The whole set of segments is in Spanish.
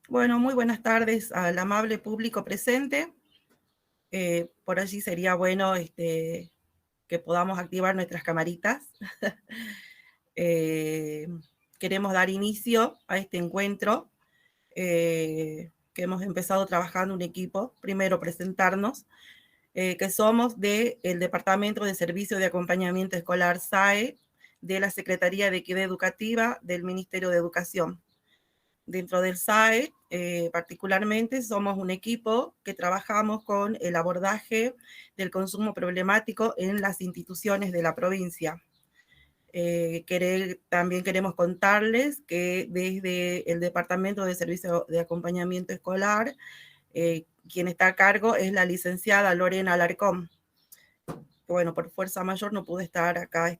Bueno, muy buenas tardes al amable público presente. Por allí sería bueno que podamos activar nuestras camaritas. Eh, Queremos dar inicio a este encuentro que hemos empezado trabajando un equipo. Primero presentarnos, que somos del Departamento de Servicio de Acompañamiento Escolar SAE, de la Secretaría de Equidad Educativa del Ministerio de Educación. Dentro del SAE, particularmente, somos un equipo que trabajamos con el abordaje del consumo problemático en las instituciones de la provincia. También queremos contarles que desde el Departamento de Servicio de Acompañamiento Escolar, quien está a cargo es la licenciada Lorena Alarcón. Bueno, por fuerza mayor no pude estar acá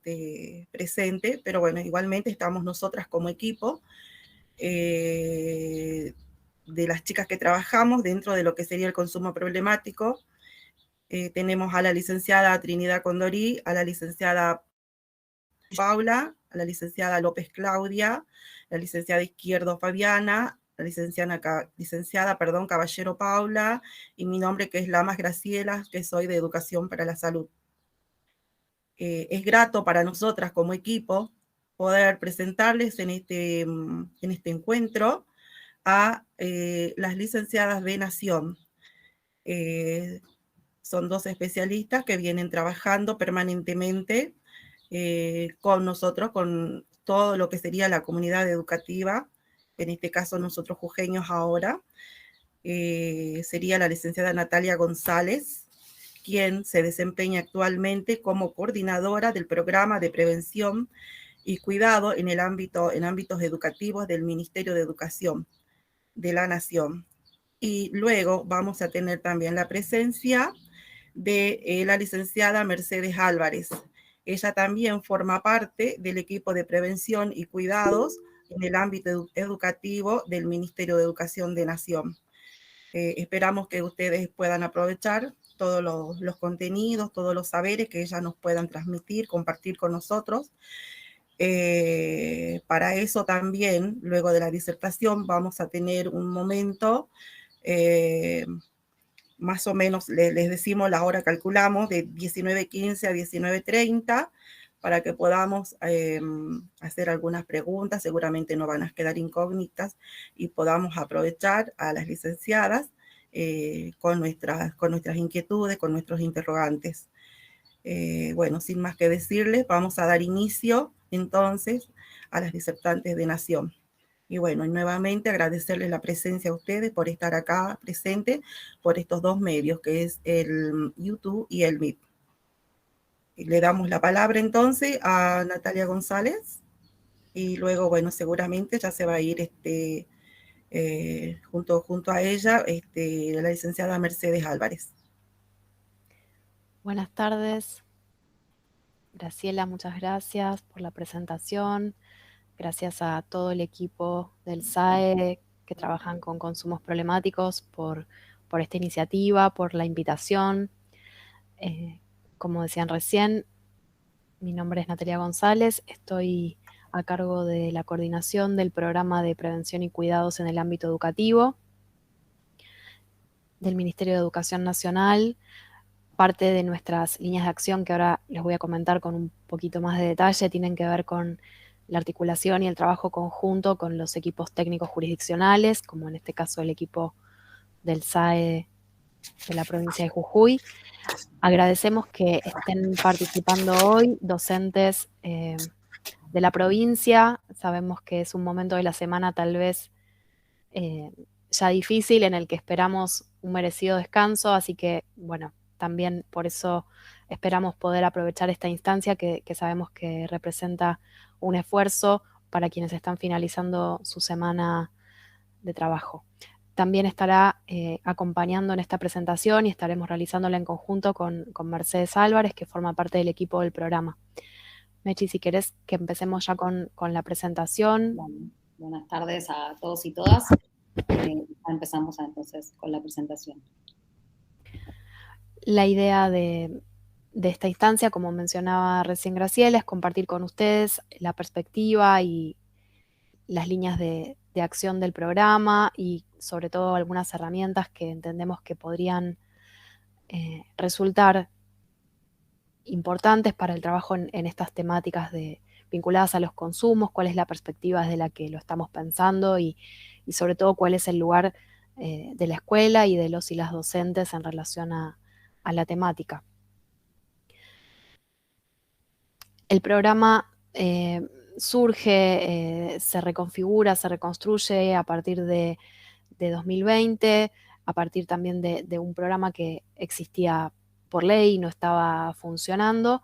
presente, pero bueno, igualmente estamos nosotras como equipo. De las chicas que trabajamos dentro de lo que sería el consumo problemático. Tenemos a la licenciada Trinidad Condorí, a la licenciada Paula, a la licenciada López Claudia, la licenciada Izquierdo Fabiana, la licenciada Caballero Paula, y mi nombre que es Lamas Graciela, que soy de Educación para la Salud. Es grato para nosotras como equipo poder presentarles en este encuentro a las licenciadas de Nación. Son dos especialistas que vienen trabajando permanentemente con nosotros, con todo lo que sería la comunidad educativa, en este caso nosotros jujeños ahora. Sería la licenciada Natalia González, quien se desempeña actualmente como coordinadora del programa de prevención y cuidado en ámbitos educativos del Ministerio de Educación de la Nación. Y luego vamos a tener también la presencia de la licenciada Mercedes Álvarez. Ella también forma parte del equipo de prevención y cuidados en el ámbito educativo del Ministerio de Educación de Nación. Esperamos que ustedes puedan aprovechar todos los contenidos, todos los saberes que ellas nos puedan transmitir, compartir con nosotros. Para eso también, luego de la disertación, vamos a tener un momento, más o menos les decimos la hora, calculamos, de 19:15 a 19:30, para que podamos hacer algunas preguntas, seguramente no van a quedar incógnitas, y podamos aprovechar a las licenciadas con nuestras inquietudes, con nuestros interrogantes. Bueno, sin más que decirles, vamos a dar inicio entonces a las disertantes de Nación. Y bueno, y nuevamente agradecerles la presencia a ustedes por estar acá presente por estos dos medios, que es el YouTube y el Meet. Le damos la palabra entonces a Natalia González y luego, bueno, seguramente ya se va a ir junto a ella la licenciada Mercedes Álvarez. Buenas tardes. Graciela, muchas gracias por la presentación. Gracias a todo el equipo del SAE que trabajan con consumos problemáticos por esta iniciativa, por la invitación. Como decían recién, mi nombre es Natalia González, estoy a cargo de la coordinación del programa de prevención y cuidados en el ámbito educativo del Ministerio de Educación Nacional. Parte de nuestras líneas de acción, que ahora les voy a comentar con un poquito más de detalle, tienen que ver con la articulación y el trabajo conjunto con los equipos técnicos jurisdiccionales, como en este caso el equipo del SAE de la provincia de Jujuy. Agradecemos que estén participando hoy docentes de la provincia. Sabemos que es un momento de la semana tal vez ya difícil, en el que esperamos un merecido descanso, así que bueno, también por eso esperamos poder aprovechar esta instancia que sabemos que representa un esfuerzo para quienes están finalizando su semana de trabajo. También estará acompañando en esta presentación y estaremos realizándola en conjunto con Mercedes Álvarez, que forma parte del equipo del programa. Mechi, si querés que empecemos ya con la presentación. Bueno, buenas tardes a todos y todas. Empezamos entonces con la presentación. La idea de esta instancia, como mencionaba recién Graciela, es compartir con ustedes la perspectiva y las líneas de de acción del programa y sobre todo algunas herramientas que entendemos que podrían resultar importantes para el trabajo en estas temáticas vinculadas a los consumos, cuál es la perspectiva desde la que lo estamos pensando y sobre todo cuál es el lugar de la escuela y de los y las docentes en relación a la temática. El programa surge, se reconfigura, se reconstruye a partir de 2020, a partir también de un programa que existía por ley y no estaba funcionando.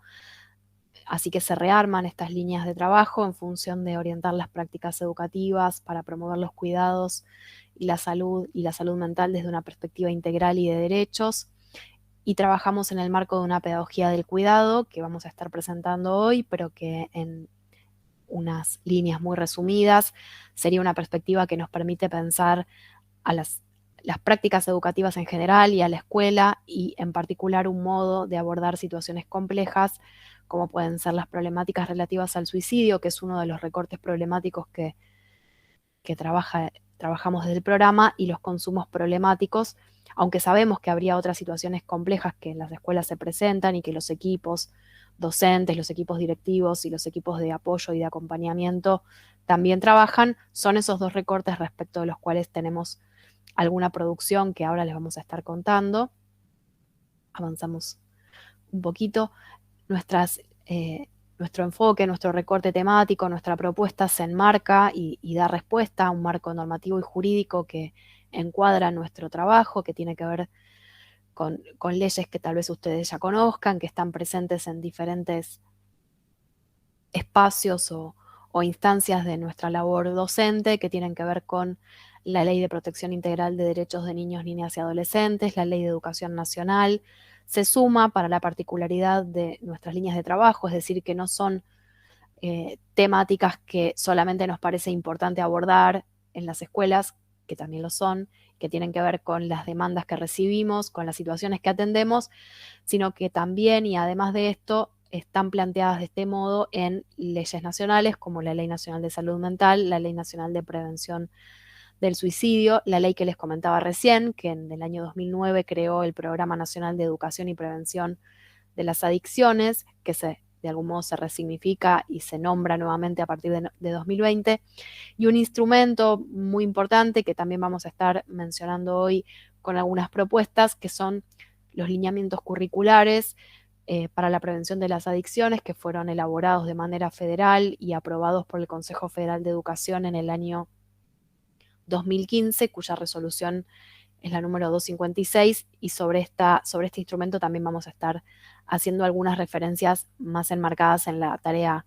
Así que se rearman estas líneas de trabajo en función de orientar las prácticas educativas para promover los cuidados y la salud mental desde una perspectiva integral y de derechos. Y trabajamos en el marco de una pedagogía del cuidado que vamos a estar presentando hoy, pero que en unas líneas muy resumidas sería una perspectiva que nos permite pensar a las prácticas educativas en general y a la escuela, y en particular un modo de abordar situaciones complejas, como pueden ser las problemáticas relativas al suicidio, que es uno de los recortes problemáticos que trabajamos desde el programa, y los consumos problemáticos, aunque sabemos que habría otras situaciones complejas que en las escuelas se presentan y que los equipos docentes, los equipos directivos y los equipos de apoyo y de acompañamiento también trabajan. Son esos dos recortes respecto de los cuales tenemos alguna producción que ahora les vamos a estar contando. Avanzamos un poquito. Nuestro enfoque, nuestro recorte temático, nuestra propuesta se enmarca y da respuesta a un marco normativo y jurídico que encuadra nuestro trabajo, que tiene que ver con leyes que tal vez ustedes ya conozcan, que están presentes en diferentes espacios o instancias de nuestra labor docente, que tienen que ver con la Ley de Protección Integral de Derechos de Niños, Niñas y Adolescentes, la Ley de Educación Nacional. Se suma para la particularidad de nuestras líneas de trabajo, es decir, que no son temáticas que solamente nos parece importante abordar en las escuelas, que también lo son, que tienen que ver con las demandas que recibimos, con las situaciones que atendemos, sino que también, y además de esto, están planteadas de este modo en leyes nacionales como la Ley Nacional de Salud Mental, la Ley Nacional de Prevención del Suicidio, la ley que les comentaba recién, que en el año 2009 creó el Programa Nacional de Educación y Prevención de las Adicciones, que de algún modo se resignifica y se nombra nuevamente a partir de 2020, y un instrumento muy importante que también vamos a estar mencionando hoy con algunas propuestas, que son los lineamientos curriculares para la prevención de las adicciones, que fueron elaborados de manera federal y aprobados por el Consejo Federal de Educación en el año 2015, cuya resolución es la número 256, y sobre este instrumento también vamos a estar haciendo algunas referencias más enmarcadas en la tarea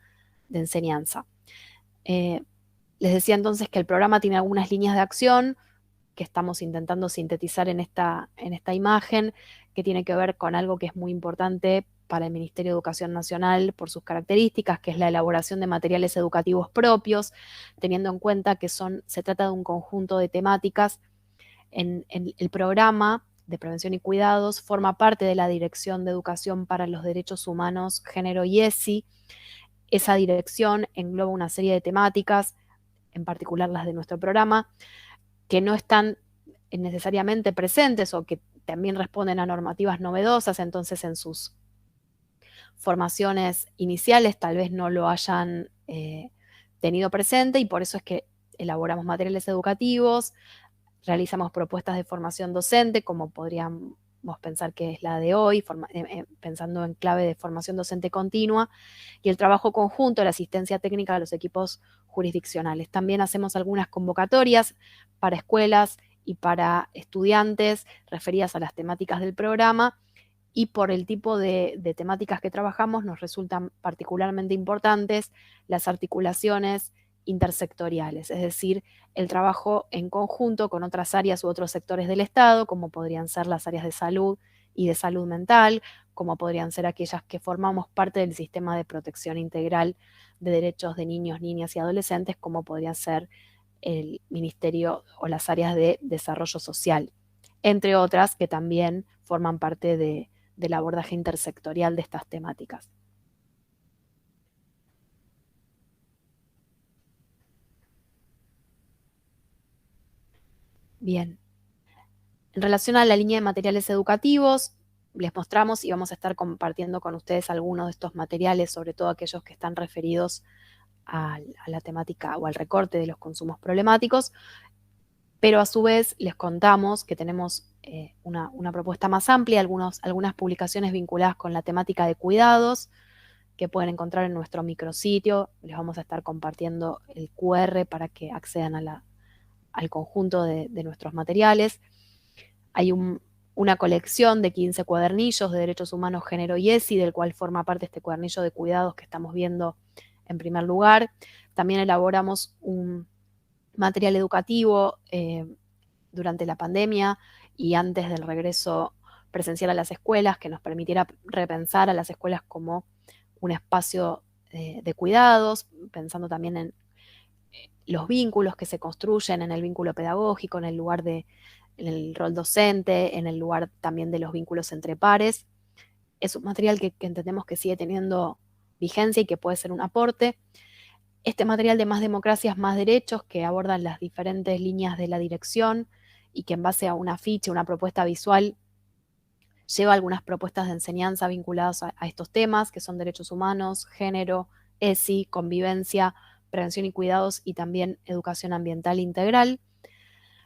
de enseñanza. Les decía entonces que el programa tiene algunas líneas de acción que estamos intentando sintetizar en esta imagen, que tiene que ver con algo que es muy importante para el Ministerio de Educación Nacional por sus características, que es la elaboración de materiales educativos propios, teniendo en cuenta que se trata de un conjunto de temáticas. En el programa de prevención y cuidados forma parte de la Dirección de Educación para los Derechos Humanos, Género y ESI. Esa dirección engloba una serie de temáticas, en particular las de nuestro programa, que no están necesariamente presentes o que también responden a normativas novedosas, entonces en sus formaciones iniciales tal vez no lo hayan tenido presente, y por eso es que elaboramos materiales educativos, realizamos propuestas de formación docente, como podríamos pensar que es la de hoy, pensando en clave de formación docente continua, y el trabajo conjunto, la asistencia técnica de los equipos jurisdiccionales. También hacemos algunas convocatorias para escuelas y para estudiantes referidas a las temáticas del programa, y por el tipo de temáticas que trabajamos nos resultan particularmente importantes las articulaciones intersectoriales, es decir, el trabajo en conjunto con otras áreas u otros sectores del Estado, como podrían ser las áreas de salud y de salud mental, como podrían ser aquellas que formamos parte del sistema de protección integral de derechos de niños, niñas y adolescentes, como podría ser el Ministerio o las áreas de desarrollo social, entre otras que también forman parte del abordaje intersectorial de estas temáticas. Bien. En relación a la línea de materiales educativos, les mostramos y vamos a estar compartiendo con ustedes algunos de estos materiales, sobre todo aquellos que están referidos a la temática o al recorte de los consumos problemáticos, pero a su vez les contamos que tenemos una propuesta más amplia, algunas publicaciones vinculadas con la temática de cuidados que pueden encontrar en nuestro micrositio. Les vamos a estar compartiendo el QR para que accedan al conjunto de nuestros materiales. Hay una colección de 15 cuadernillos de derechos humanos, género y ESI, del cual forma parte este cuadernillo de cuidados que estamos viendo en primer lugar. También elaboramos un material educativo durante la pandemia y antes del regreso presencial a las escuelas, que nos permitiera repensar a las escuelas como un espacio de cuidados, pensando también en los vínculos que se construyen, en el vínculo pedagógico, en el rol docente, en el lugar también de los vínculos entre pares. Es un material que entendemos que sigue teniendo vigencia y que puede ser un aporte. Este material de Más Democracias, Más Derechos, que abordan las diferentes líneas de la dirección y que en base a una afiche, una propuesta visual, lleva algunas propuestas de enseñanza vinculadas a estos temas, que son derechos humanos, género, ESI, convivencia, prevención y cuidados y también educación ambiental integral.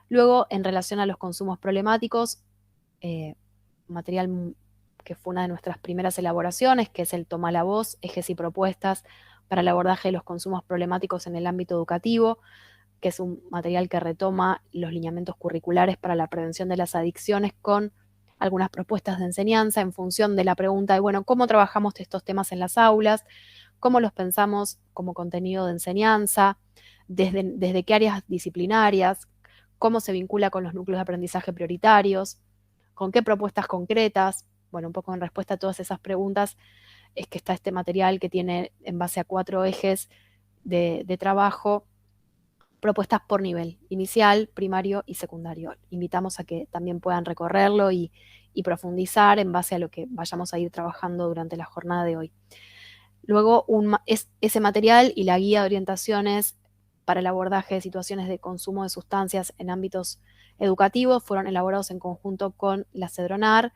Luego, en relación a los consumos problemáticos, material que fue una de nuestras primeras elaboraciones, que es el Toma la Voz, ejes y propuestas para el abordaje de los consumos problemáticos en el ámbito educativo, que es un material que retoma los lineamientos curriculares para la prevención de las adicciones con algunas propuestas de enseñanza en función de la pregunta de, bueno, ¿cómo trabajamos estos temas en las aulas? ¿Cómo los pensamos como contenido de enseñanza? ¿Desde qué áreas disciplinarias? ¿Cómo se vincula con los núcleos de aprendizaje prioritarios? ¿Con qué propuestas concretas? Bueno, un poco en respuesta a todas esas preguntas es que está este material que tiene en base a 4 ejes de trabajo, propuestas por nivel, inicial, primario y secundario. Invitamos a que también puedan recorrerlo y profundizar en base a lo que vayamos a ir trabajando durante la jornada de hoy. Luego, ese material y la guía de orientaciones para el abordaje de situaciones de consumo de sustancias en ámbitos educativos fueron elaborados en conjunto con la CEDRONAR.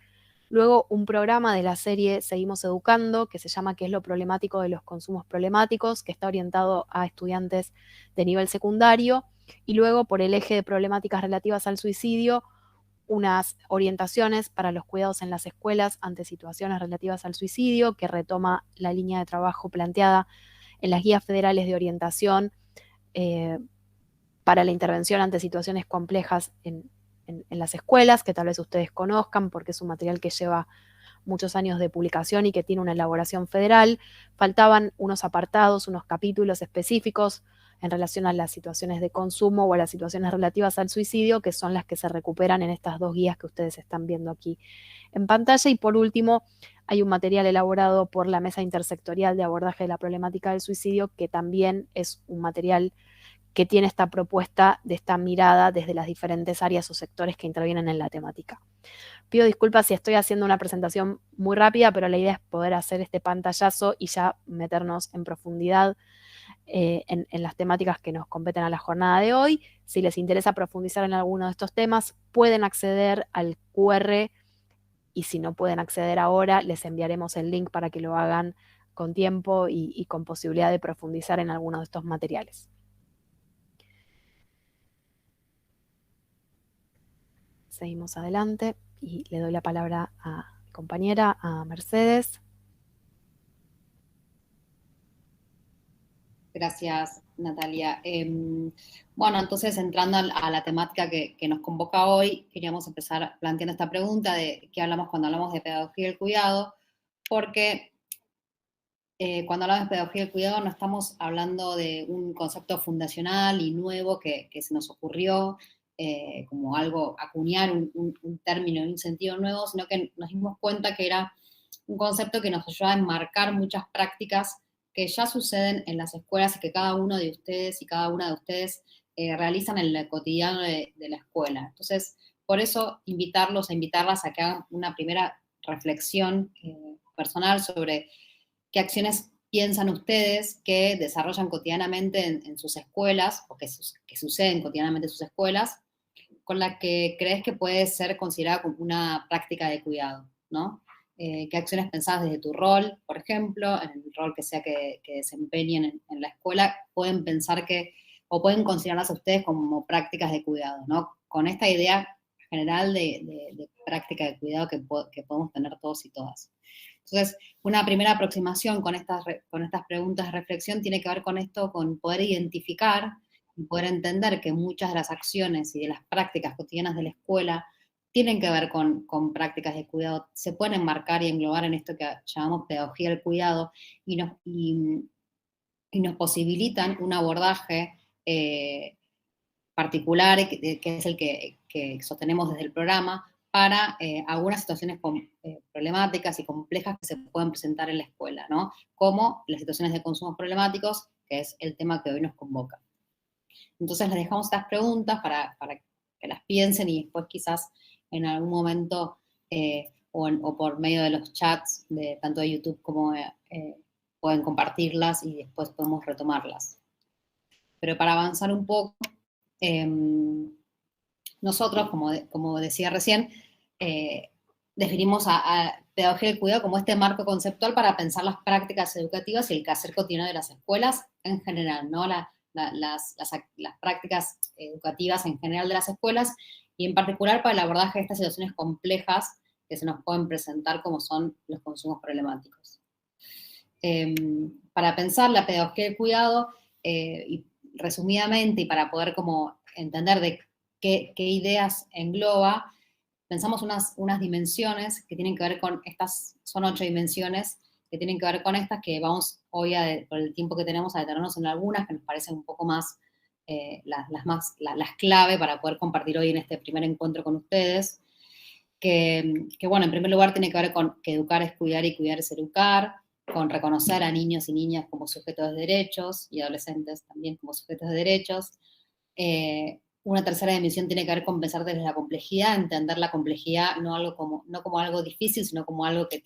Luego, un programa de la serie Seguimos Educando, que se llama ¿Qué es lo problemático de los consumos problemáticos?, que está orientado a estudiantes de nivel secundario. Y luego, por el eje de problemáticas relativas al suicidio, unas orientaciones para los cuidados en las escuelas ante situaciones relativas al suicidio, que retoma la línea de trabajo planteada en las guías federales de orientación para la intervención ante situaciones complejas en las escuelas, que tal vez ustedes conozcan porque es un material que lleva muchos años de publicación y que tiene una elaboración federal. Faltaban unos apartados, unos capítulos específicos en relación a las situaciones de consumo o a las situaciones relativas al suicidio, que son las que se recuperan en estas 2 guías que ustedes están viendo aquí en pantalla. Y por último, hay un material elaborado por la Mesa Intersectorial de Abordaje de la Problemática del Suicidio, que también es un material que tiene esta propuesta de esta mirada desde las diferentes áreas o sectores que intervienen en la temática. Pido disculpas si estoy haciendo una presentación muy rápida, pero la idea es poder hacer este pantallazo y ya meternos en profundidad en las temáticas que nos competen a la jornada de hoy. Si les interesa profundizar en alguno de estos temas, pueden acceder al QR y si no pueden acceder ahora, les enviaremos el link para que lo hagan con tiempo y con posibilidad de profundizar en alguno de estos materiales. Seguimos adelante y le doy la palabra a mi compañera, a Mercedes. Gracias, Natalia. Bueno, entonces entrando a la temática que nos convoca hoy, queríamos empezar planteando esta pregunta de qué hablamos cuando hablamos de pedagogía del cuidado, porque cuando hablamos de pedagogía del cuidado no estamos hablando de un concepto fundacional y nuevo que se nos ocurrió como algo, acuñar un término y un sentido nuevo, sino que nos dimos cuenta que era un concepto que nos ayuda a enmarcar muchas prácticas que ya suceden en las escuelas y que cada uno de ustedes y cada una de ustedes realizan en el cotidiano de la escuela. Entonces, por eso invitarlos a invitarlas a que hagan una primera reflexión personal sobre qué acciones piensan ustedes que desarrollan cotidianamente en sus escuelas o que suceden cotidianamente en sus escuelas con la que crees que puede ser considerada como una práctica de cuidado, ¿no? ¿Qué acciones pensás desde tu rol, por ejemplo, en el rol que sea que desempeñen en la escuela, pueden pensar o pueden considerarlas a ustedes como prácticas de cuidado, ¿no? Con esta idea general de práctica de cuidado que podemos tener todos y todas. Entonces, una primera aproximación con estas preguntas de reflexión tiene que ver con esto, con poder identificar y poder entender que muchas de las acciones y de las prácticas cotidianas de la escuela tienen que ver con prácticas de cuidado, se pueden enmarcar y englobar en esto que llamamos pedagogía del cuidado y nos posibilitan un abordaje particular, que es el que sostenemos desde el programa, para algunas situaciones problemáticas y complejas que se pueden presentar en la escuela, ¿no? Como las situaciones de consumos problemáticos, que es el tema que hoy nos convoca. Entonces les dejamos estas preguntas para que las piensen y después quizás en algún momento o por medio de los chats, tanto de YouTube como pueden compartirlas y después podemos retomarlas. Pero para avanzar un poco, nosotros, como decía recién, definimos a pedagogía del cuidado como este marco conceptual para pensar las prácticas educativas y el quehacer cotidiano de las escuelas en general, ¿no? Las prácticas educativas en general de las escuelas y en particular para el abordaje de estas situaciones complejas que se nos pueden presentar como son los consumos problemáticos. Para pensar la pedagogía del cuidado, y resumidamente, y para poder como entender de qué ideas engloba, pensamos unas dimensiones que tienen que ver con estas, son 8 dimensiones que tienen que ver con estas, que vamos hoy, por el tiempo que tenemos, a detenernos en algunas que nos parecen un poco más, las clave para poder compartir hoy en este primer encuentro con ustedes, que bueno, en primer lugar tiene que ver con que educar es cuidar y cuidar es educar, con reconocer a niños y niñas como sujetos de derechos y adolescentes también como sujetos de derechos. Una tercera dimensión tiene que ver con pensar desde la complejidad, entender la complejidad no como algo difícil, sino como algo que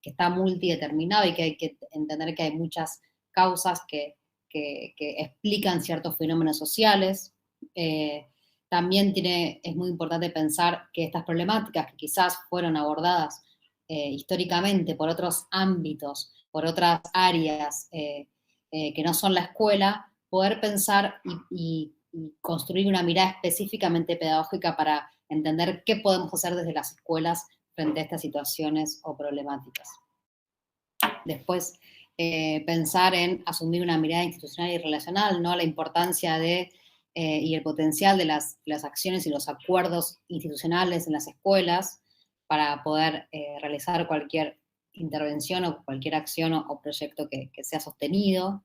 está multideterminado y que hay que entender que hay muchas causas que explican ciertos fenómenos sociales. También es muy importante pensar que estas problemáticas que quizás fueron abordadas históricamente por otros ámbitos, por otras áreas que no son la escuela, poder pensar y construir una mirada específicamente pedagógica para entender qué podemos hacer desde las escuelas frente a estas situaciones o problemáticas. Después, pensar en asumir una mirada institucional y relacional, ¿no? La importancia y el potencial de las acciones y los acuerdos institucionales en las escuelas para poder realizar cualquier intervención o cualquier acción o proyecto que sea sostenido.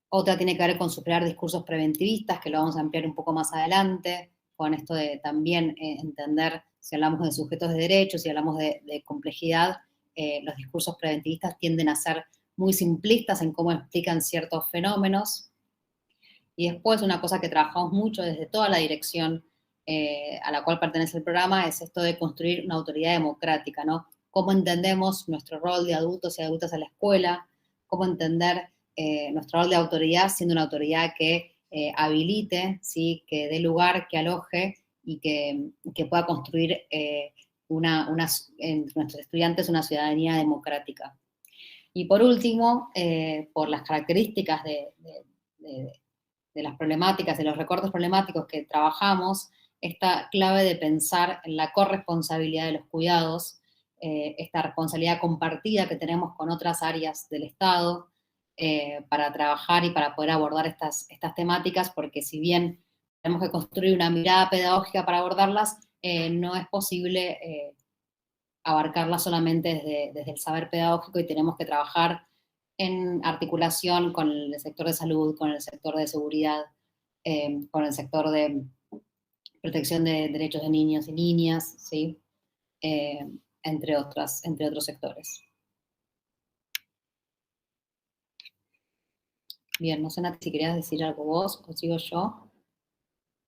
Otra tiene que ver con superar discursos preventivistas, que lo vamos a ampliar un poco más adelante, con esto de también entender, si hablamos de sujetos de derechos, si hablamos de complejidad, los discursos preventivistas tienden a ser muy simplistas en cómo explican ciertos fenómenos. Y después una cosa que trabajamos mucho desde toda la dirección a la cual pertenece el programa es esto de construir una autoridad democrática, ¿no? Cómo entendemos nuestro rol de adultos y adultas en la escuela, cómo entender nuestro rol de autoridad siendo una autoridad que habilite, ¿sí? Que dé lugar, que aloje y que pueda construir entre nuestros estudiantes una ciudadanía democrática. Y por último, por las características de las problemáticas, de los recortes problemáticos que trabajamos, esta clave de pensar en la corresponsabilidad de los cuidados, esta responsabilidad compartida que tenemos con otras áreas del Estado para trabajar y para poder abordar estas temáticas, porque si bien tenemos que construir una mirada pedagógica para abordarlas, no es posible abarcarlas solamente desde el saber pedagógico y tenemos que trabajar en articulación con el sector de salud, con el sector de seguridad, con el sector de protección de derechos de niños y niñas, ¿sí? Entre otros sectores. Bien, no sé, Nati, si querías decir algo vos o sigo yo.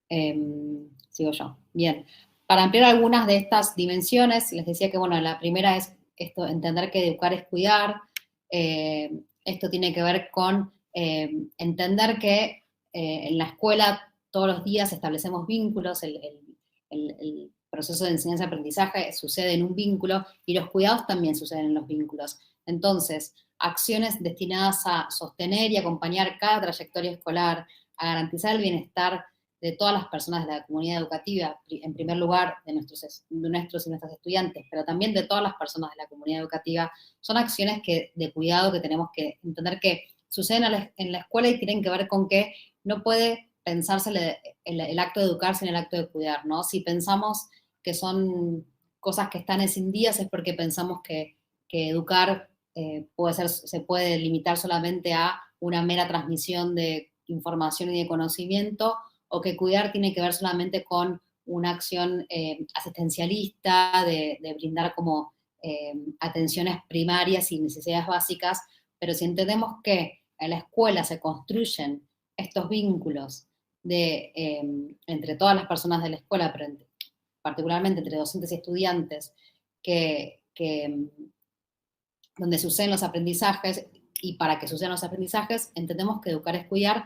Sigo yo. Bien. Para ampliar algunas de estas dimensiones, les decía que, bueno, la primera es esto, entender que educar es cuidar. Esto tiene que ver con entender que en la escuela todos los días establecemos vínculos, el proceso de enseñanza-aprendizaje sucede en un vínculo y los cuidados también suceden en los vínculos. Entonces, acciones destinadas a sostener y acompañar cada trayectoria escolar, a garantizar el bienestar de todas las personas de la comunidad educativa, en primer lugar de nuestros y nuestras estudiantes, pero también de todas las personas de la comunidad educativa, son acciones de cuidado que tenemos que entender que suceden en la escuela y tienen que ver con que no puede pensarse el acto de educarse en el acto de cuidar, ¿no? Si pensamos que son cosas que están escindidas es porque pensamos que educar se puede limitar solamente a una mera transmisión de información y de conocimiento, o que cuidar tiene que ver solamente con una acción asistencialista, de brindar como atenciones primarias y necesidades básicas, pero si entendemos que en la escuela se construyen estos vínculos entre todas las personas de la escuela, pero particularmente entre docentes y estudiantes, donde suceden los aprendizajes, y para que sucedan los aprendizajes, entendemos que educar es cuidar,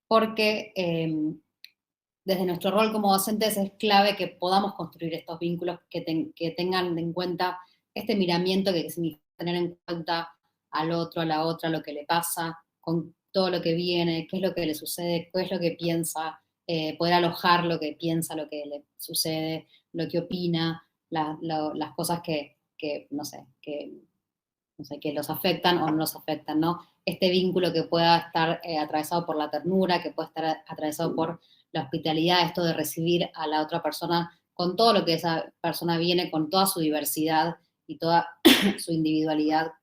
porque desde nuestro rol como docentes es clave que podamos construir estos vínculos que tengan en cuenta este miramiento que significa tener en cuenta al otro, a la otra, lo que le pasa, con todo lo que viene, qué es lo que le sucede, qué es lo que piensa, poder alojar lo que piensa, lo que le sucede, lo que opina, las cosas que los afectan o no los afectan, ¿no? Este vínculo que pueda estar atravesado por la ternura, que pueda estar atravesado por la hospitalidad, esto de recibir a la otra persona con todo lo que esa persona viene, con toda su diversidad y toda su individualidad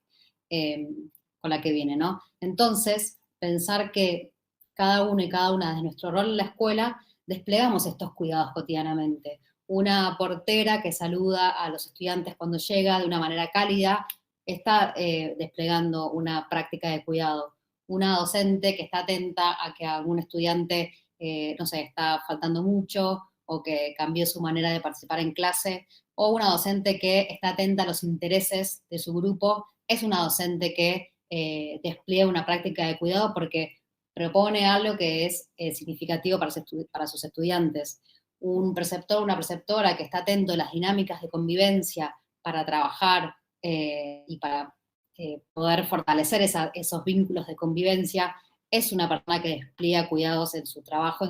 con la que viene, ¿no? Entonces, pensar que cada uno y cada una de nuestro rol en la escuela desplegamos estos cuidados cotidianamente. Una portera que saluda a los estudiantes cuando llega de una manera cálida está desplegando una práctica de cuidado. Una docente que está atenta a que algún estudiante, está faltando mucho o que cambió su manera de participar en clase, o una docente que está atenta a los intereses de su grupo, es una docente que despliega una práctica de cuidado porque propone algo que es significativo para sus estudiantes. Un preceptor o una preceptora que está atento a las dinámicas de convivencia para trabajar y para poder fortalecer esos vínculos de convivencia, es una persona que despliega cuidados en su trabajo,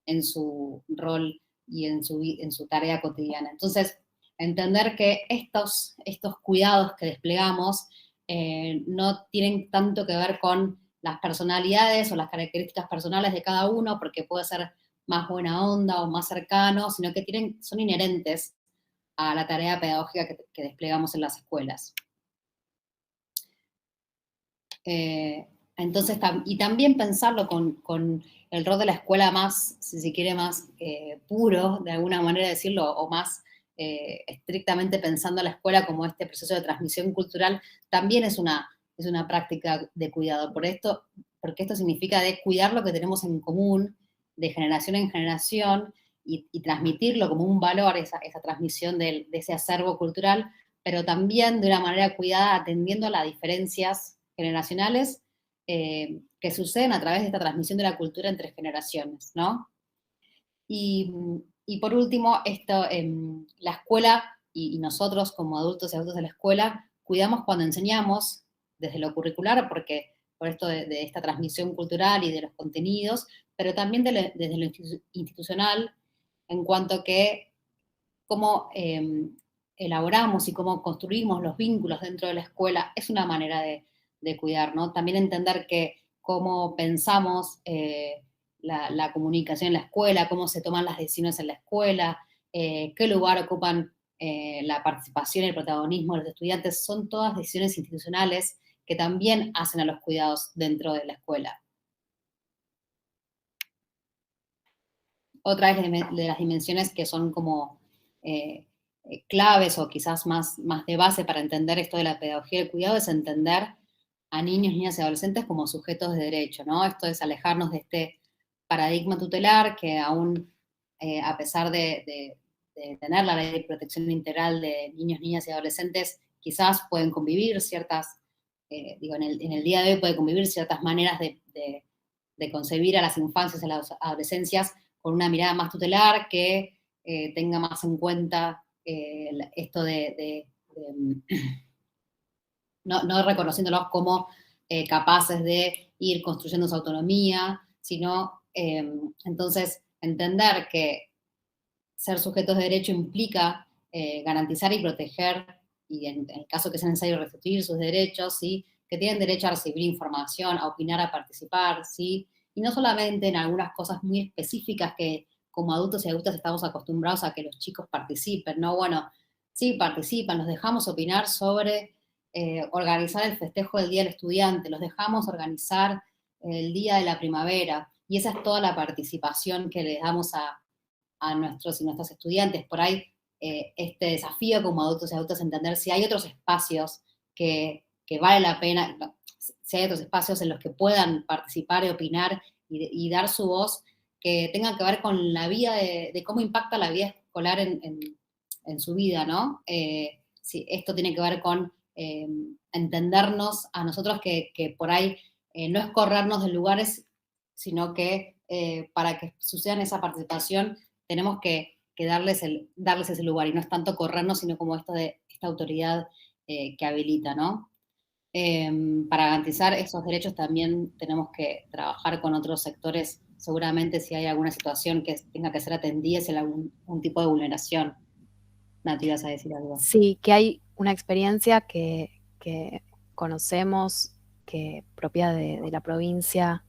en su rol y en su tarea cotidiana. Entonces, entender que estos cuidados que desplegamos no tienen tanto que ver con las personalidades o las características personales de cada uno, porque puede ser más buena onda o más cercano, sino que son inherentes a la tarea pedagógica que desplegamos en las escuelas. Entonces, y también pensarlo con el rol de la escuela más, si se quiere, más puro, de alguna manera decirlo, o más estrictamente pensando a la escuela como este proceso de transmisión cultural, también es una práctica de cuidado. Porque esto significa de cuidar lo que tenemos en común, de generación en generación, y transmitirlo como un valor, esa transmisión de ese acervo cultural, pero también de una manera cuidada, atendiendo a las diferencias generacionales que suceden a través de esta transmisión de la cultura entre generaciones, ¿no? Y por último, la escuela y nosotros como adultos y adultos de la escuela cuidamos cuando enseñamos desde lo curricular, porque por esto de esta transmisión cultural y de los contenidos, pero también desde lo institucional, en cuanto que cómo elaboramos y cómo construimos los vínculos dentro de la escuela es una manera de cuidar, ¿no? También entender que cómo pensamos la comunicación en la escuela, cómo se toman las decisiones en la escuela, qué lugar ocupan la participación y el protagonismo de los estudiantes, son todas decisiones institucionales que también hacen a los cuidados dentro de la escuela. Otra de las dimensiones que son como claves o quizás más de base para entender esto de la pedagogía del cuidado es entender a niños, niñas y adolescentes como sujetos de derecho, ¿no? Esto es alejarnos de este paradigma tutelar que aún, a pesar de tener la ley de protección integral de niños, niñas y adolescentes, quizás pueden convivir en el día de hoy puede convivir ciertas maneras de concebir a las infancias y a las adolescencias una mirada más tutelar, que tenga más en cuenta esto de no reconociéndolos como capaces de ir construyendo su autonomía, sino entonces entender que ser sujetos de derecho implica garantizar y proteger, y en el caso que sea necesario restituir sus derechos, ¿sí? Que tienen derecho a recibir información, a opinar, a participar, ¿sí? Y no solamente en algunas cosas muy específicas que como adultos y adultas estamos acostumbrados a que los chicos participen, ¿no? Bueno, sí, participan, los dejamos opinar sobre organizar el festejo del Día del Estudiante, los dejamos organizar el Día de la Primavera, y esa es toda la participación que les damos a nuestros y nuestras estudiantes. Por ahí este desafío como adultos y adultas entender si hay otros espacios que vale la pena, si hay otros espacios en los que puedan participar y opinar y dar su voz, que tengan que ver con la vida de cómo impacta la vida escolar en su vida, ¿no? Si esto tiene que ver con entendernos a nosotros que por ahí no es corrernos de lugares, sino que para que sucedan esa participación tenemos que darles ese lugar, y no es tanto corrernos, sino como esta autoridad que habilita, ¿no? Para garantizar esos derechos también tenemos que trabajar con otros sectores, seguramente si hay alguna situación que tenga que ser atendida, si hay algún tipo de vulneración. Nati, ¿vas a decir algo? Sí, que hay una experiencia que conocemos, que propia de la provincia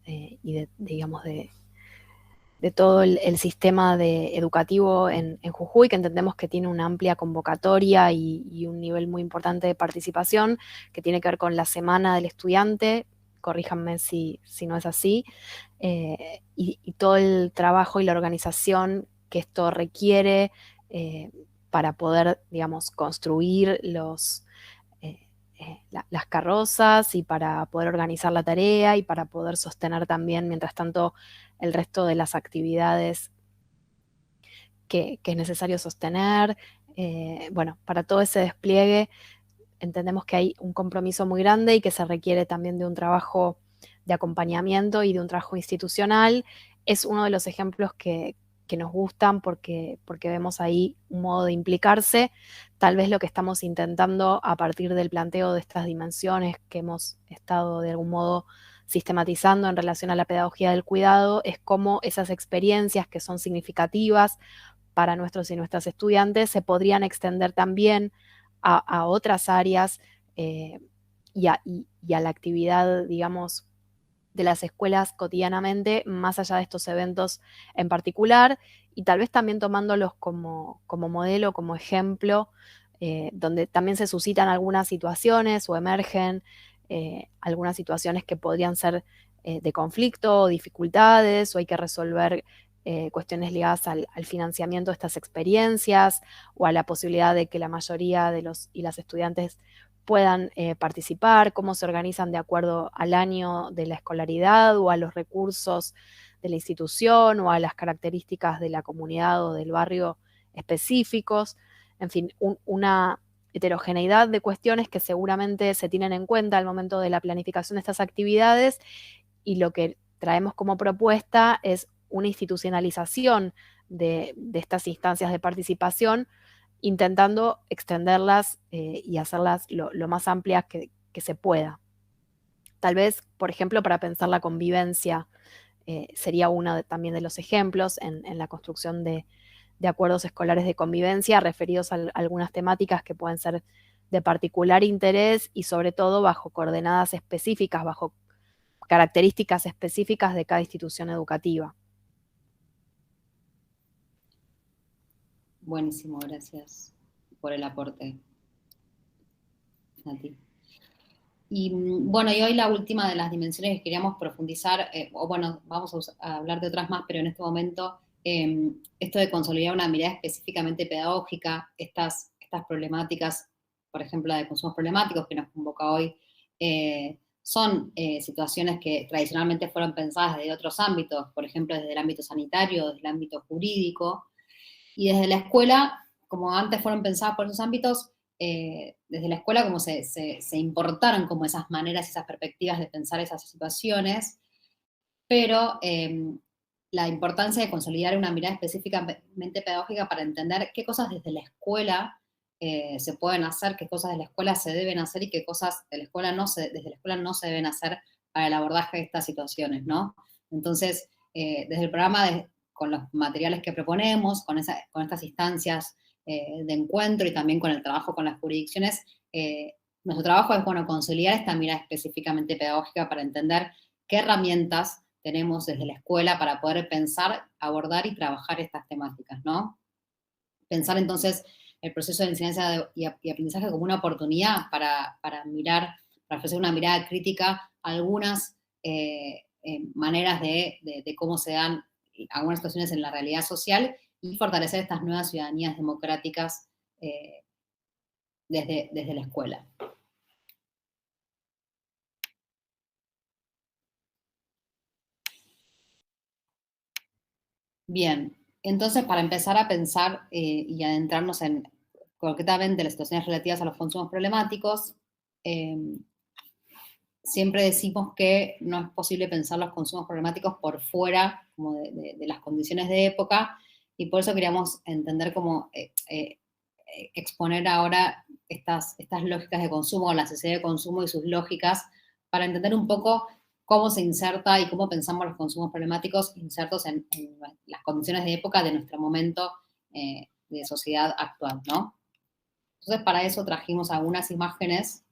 y digamos, de todo el sistema educativo en Jujuy, que entendemos que tiene una amplia convocatoria y un nivel muy importante de participación, que tiene que ver con la Semana del Estudiante, corríjanme si no es así, y todo el trabajo y la organización que esto requiere para poder, digamos, construir las carrozas y para poder organizar la tarea y para poder sostener también, mientras tanto, el resto de las actividades que es necesario sostener. Bueno, para todo ese despliegue entendemos que hay un compromiso muy grande y que se requiere también de un trabajo de acompañamiento y de un trabajo institucional. Es uno de los ejemplos que nos gustan porque vemos ahí un modo de implicarse. Tal vez lo que estamos intentando a partir del planteo de estas dimensiones que hemos estado de algún modo sistematizando en relación a la pedagogía del cuidado es cómo esas experiencias que son significativas para nuestros y nuestras estudiantes se podrían extender también a otras áreas y a la actividad, digamos, de las escuelas cotidianamente, más allá de estos eventos en particular, y tal vez también tomándolos como modelo, como ejemplo, donde también se suscitan algunas situaciones o emergen algunas situaciones que podrían ser de conflicto o dificultades, o hay que resolver cuestiones ligadas al financiamiento de estas experiencias o a la posibilidad de que la mayoría de los y las estudiantes puedan participar, cómo se organizan de acuerdo al año de la escolaridad o a los recursos de la institución o a las características de la comunidad o del barrio específicos. En fin, una heterogeneidad de cuestiones que seguramente se tienen en cuenta al momento de la planificación de estas actividades, y lo que traemos como propuesta es una institucionalización de estas instancias de participación, intentando extenderlas y hacerlas lo más amplias que se pueda. Tal vez, por ejemplo, para pensar la convivencia, sería uno también de los ejemplos en la construcción de acuerdos escolares de convivencia referidos a algunas temáticas que pueden ser de particular interés y sobre todo bajo coordenadas específicas, bajo características específicas de cada institución educativa. Buenísimo, gracias por el aporte, Nati. Y bueno, y hoy la última de las dimensiones que queríamos profundizar, o bueno, vamos a hablar de otras más, pero en este momento, esto de consolidar una mirada específicamente pedagógica, estas problemáticas, por ejemplo, la de consumos problemáticos que nos convoca hoy, son situaciones que tradicionalmente fueron pensadas desde otros ámbitos, por ejemplo, desde el ámbito sanitario, desde el ámbito jurídico, y desde la escuela, como antes fueron pensadas por esos ámbitos, desde la escuela como se importaron como esas maneras y esas perspectivas de pensar esas situaciones, pero la importancia de consolidar una mirada específicamente pedagógica para entender qué cosas desde la escuela se pueden hacer, qué cosas de la escuela se deben hacer y qué cosas de la escuela desde la escuela no se deben hacer para el abordaje de estas situaciones, ¿no? Entonces, desde el programa, con los materiales que proponemos, con estas instancias de encuentro y también con el trabajo con las jurisdicciones, nuestro trabajo es, bueno, conciliar esta mirada específicamente pedagógica para entender qué herramientas tenemos desde la escuela para poder pensar, abordar y trabajar estas temáticas, ¿no? Pensar entonces el proceso de enseñanza y aprendizaje como una oportunidad para ofrecer una mirada crítica a algunas maneras de cómo se dan algunas situaciones en la realidad social y fortalecer estas nuevas ciudadanías democráticas desde la escuela. Bien, entonces para empezar a pensar y adentrarnos concretamente en las situaciones relativas a los consumos problemáticos, siempre decimos que no es posible pensar los consumos problemáticos por fuera como de las condiciones de época, y por eso queríamos entender cómo exponer ahora estas lógicas de consumo, la sociedad de consumo y sus lógicas, para entender un poco cómo se inserta y cómo pensamos los consumos problemáticos insertos en las condiciones de época de nuestro momento de sociedad actual, ¿no? Entonces, para eso trajimos algunas imágenes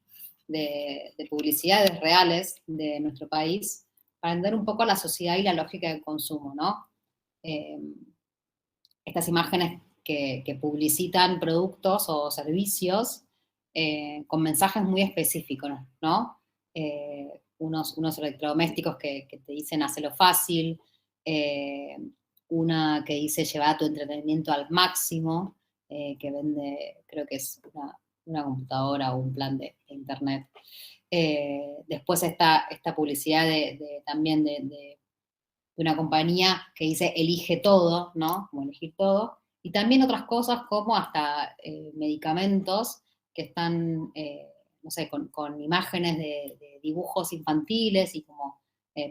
de publicidades reales de nuestro país para entender un poco la sociedad y la lógica del consumo, ¿no? Estas imágenes que publicitan productos o servicios con mensajes muy específicos, ¿no? Unos electrodomésticos que te dicen hacelo fácil, una que dice lleva tu entretenimiento al máximo, que vende, creo que es una computadora o un plan de internet. Después esta publicidad también de una compañía que dice elige todo, ¿no? Como elegir todo. Y también otras cosas como hasta medicamentos que están, no sé, con imágenes de dibujos infantiles y como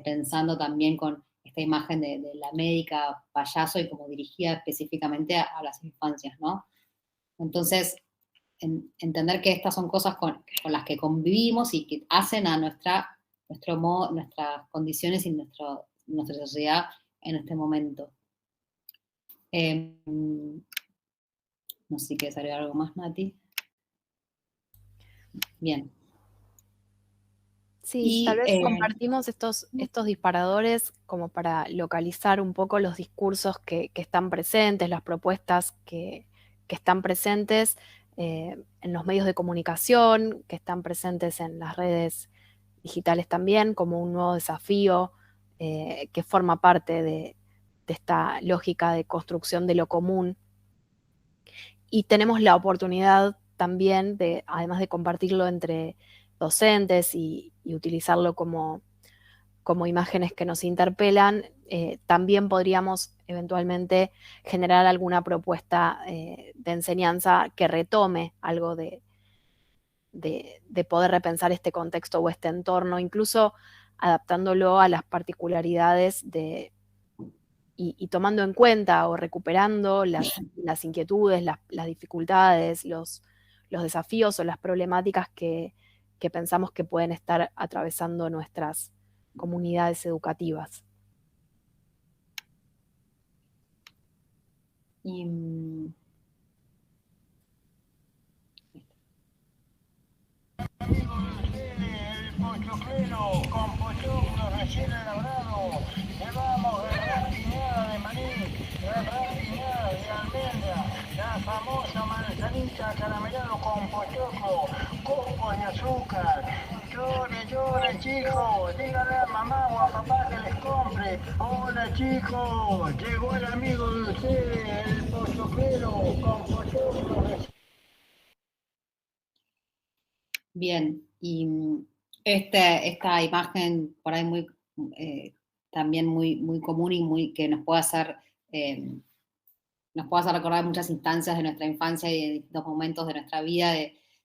pensando también con esta imagen de la médica payaso y como dirigida específicamente a las infancias, ¿no? Entonces, entender que estas son cosas con las que convivimos y que hacen a nuestras condiciones y nuestra sociedad en este momento. No sé si quieres agregar algo más, Nati. Bien. Sí, tal vez compartimos estos disparadores como para localizar un poco los discursos que están presentes, las propuestas que están presentes en los medios de comunicación, que están presentes en las redes digitales también, como un nuevo desafío que forma parte de esta lógica de construcción de lo común. Y tenemos la oportunidad también de, además de compartirlo entre docentes y utilizarlo como imágenes que nos interpelan, también podríamos eventualmente generar alguna propuesta de enseñanza que retome algo de poder repensar este contexto o este entorno, incluso adaptándolo a las particularidades y tomando en cuenta o recuperando las inquietudes, las dificultades, los desafíos o las problemáticas que pensamos que pueden estar atravesando nuestras comunidades educativas. El pochoclero con pochoclo recién elaborado. Llevamos gratineada de maní, gratineada de almendra, la famosa manzanita caramelado con pochoclo, copos de azúcar. Llore, chicos, díganle a mamá o a papá que les compre. Hola, chicos, llegó el amigo de ustedes, el pochoclero con pochoclo. Bien, y esta imagen por ahí también muy común y que nos puede hacer recordar muchas instancias de nuestra infancia y de distintos momentos de nuestra vida,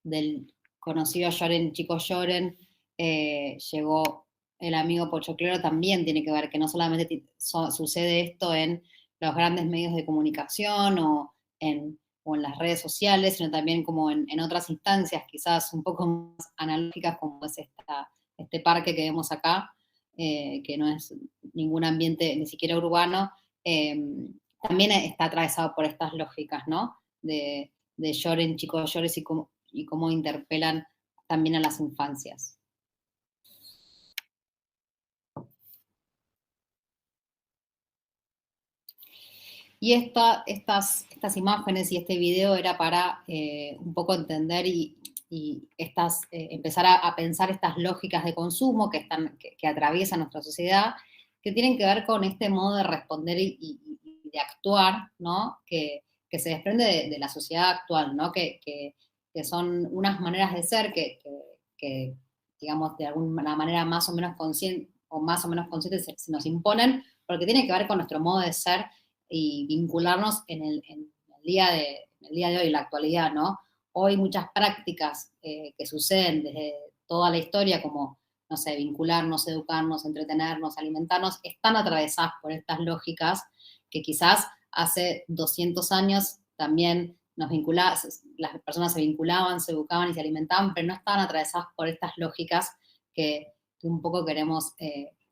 del conocido Lloren, chicos lloren, llegó el amigo Pochoclero también tiene que ver, que no solamente sucede esto en los grandes medios de comunicación o en las redes sociales, sino también como en otras instancias, quizás un poco más analógicas, como es este parque que vemos acá, que no es ningún ambiente ni siquiera urbano, también está atravesado por estas lógicas, ¿no? De lloren, chicos, llores y cómo interpelan también a las infancias. Y estas imágenes y este video era para un poco entender y empezar a pensar estas lógicas de consumo que atraviesan nuestra sociedad, que tienen que ver con este modo de responder y de actuar, ¿no? Que se desprende de la sociedad actual, ¿no? Que son unas maneras de ser que digamos, de alguna manera más o menos consciente se nos imponen, porque tienen que ver con nuestro modo de ser y vincularnos en el día de hoy, la actualidad, ¿no? Hoy muchas prácticas que suceden desde toda la historia, como, no sé, vincularnos, educarnos, entretenernos, alimentarnos, están atravesadas por estas lógicas que quizás hace 200 años también las personas se vinculaban, se educaban y se alimentaban, pero no estaban atravesadas por estas lógicas que un poco queremos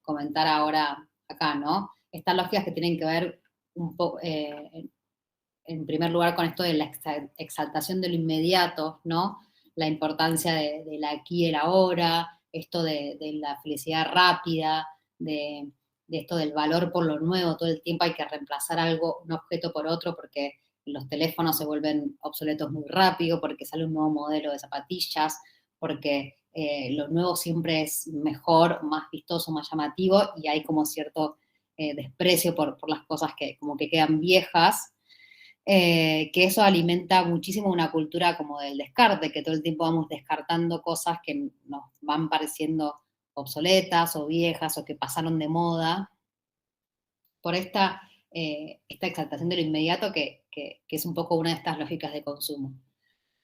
comentar ahora acá, ¿no? Estas lógicas que tienen que ver un poco, en primer lugar, con esto de la exaltación de lo inmediato, ¿no? La importancia del aquí y el ahora, esto de la felicidad rápida, de esto del valor por lo nuevo, todo el tiempo hay que reemplazar un objeto por otro, porque los teléfonos se vuelven obsoletos muy rápido, porque sale un nuevo modelo de zapatillas, porque lo nuevo siempre es mejor, más vistoso, más llamativo, y hay como cierto desprecio por las cosas que como que quedan viejas, que eso alimenta muchísimo una cultura como del descarte, que todo el tiempo vamos descartando cosas que nos van pareciendo obsoletas o viejas o que pasaron de moda, por esta exaltación de lo inmediato que es un poco una de estas lógicas de consumo.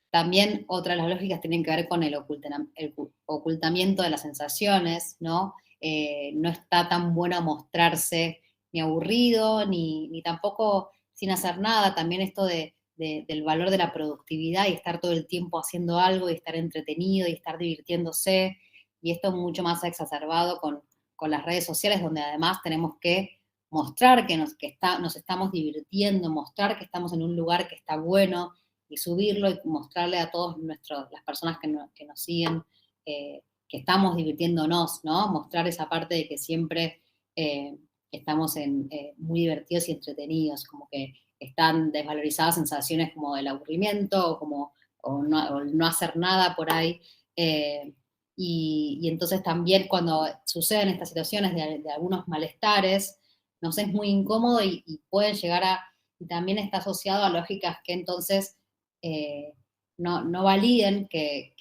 También otra de las lógicas tienen que ver con el ocultamiento de las sensaciones, ¿no? No está tan bueno mostrarse ni aburrido, ni tampoco sin hacer nada. También esto del valor de la productividad y estar todo el tiempo haciendo algo y estar entretenido y estar divirtiéndose. Y esto mucho más exacerbado con las redes sociales, donde además tenemos que mostrar que nos estamos divirtiendo, mostrar que estamos en un lugar que está bueno, y subirlo y mostrarle a todas las personas que nos siguen que estamos divirtiéndonos, ¿no? Mostrar esa parte de que siempre estamos muy divertidos y entretenidos, como que están desvalorizadas sensaciones como del aburrimiento o no hacer nada por ahí. Y entonces también cuando suceden estas situaciones de algunos malestares, nos es muy incómodo y pueden llegar y también está asociado a lógicas que entonces no validen que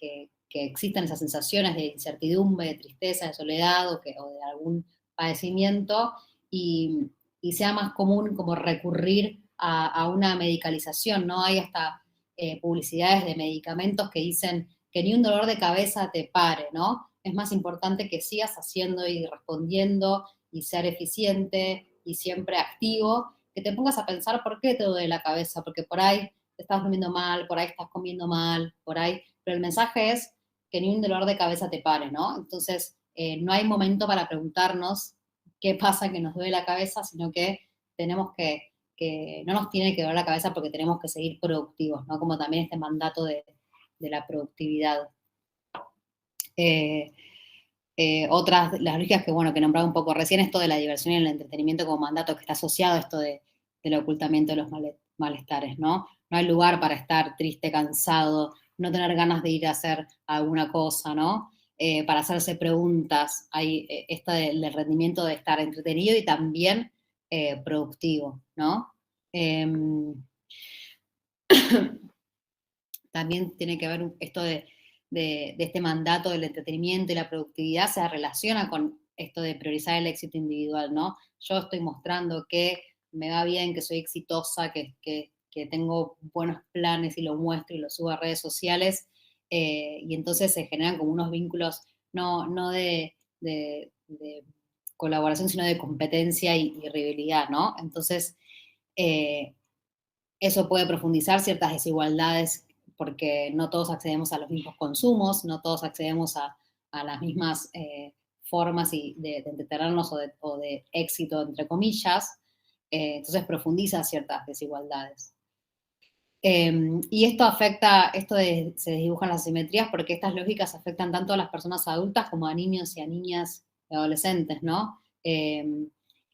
existan esas sensaciones de incertidumbre, de tristeza, de soledad o de algún padecimiento y sea más común como recurrir a una medicalización, ¿no? Hay hasta publicidades de medicamentos que dicen que ni un dolor de cabeza te pare, ¿no? Es más importante que sigas haciendo y respondiendo y ser eficiente y siempre activo, que te pongas a pensar por qué te duele la cabeza, porque por ahí te estás durmiendo mal, por ahí estás comiendo mal, por ahí, pero el mensaje es que ni un dolor de cabeza te pare, ¿no? Entonces, no hay momento para preguntarnos qué pasa que nos duele la cabeza, sino que tenemos que no nos tiene que doler la cabeza porque tenemos que seguir productivos, ¿no? Como también este mandato de la productividad. Otras, las lógicas que nombraba un poco recién, esto de la diversión y el entretenimiento como mandato que está asociado a esto del ocultamiento de los malestares, ¿no? No hay lugar para estar triste, cansado, no tener ganas de ir a hacer alguna cosa, ¿no? Para hacerse preguntas, hay esto del rendimiento de estar entretenido y también productivo, ¿no? También tiene que ver esto de este mandato del entretenimiento y la productividad, se relaciona con esto de priorizar el éxito individual, ¿no? Yo estoy mostrando que me va bien, que soy exitosa, que tengo buenos planes y lo muestro y lo subo a redes sociales, y entonces se generan como unos vínculos no de de colaboración, sino de competencia y rivalidad, ¿no? Entonces, eso puede profundizar ciertas desigualdades porque no todos accedemos a los mismos consumos, no todos accedemos a las mismas formas de entretenernos o de éxito, entre comillas. Entonces profundiza ciertas desigualdades. Y esto se desdibujan las asimetrías porque estas lógicas afectan tanto a las personas adultas como a niños y a niñas y adolescentes, ¿no?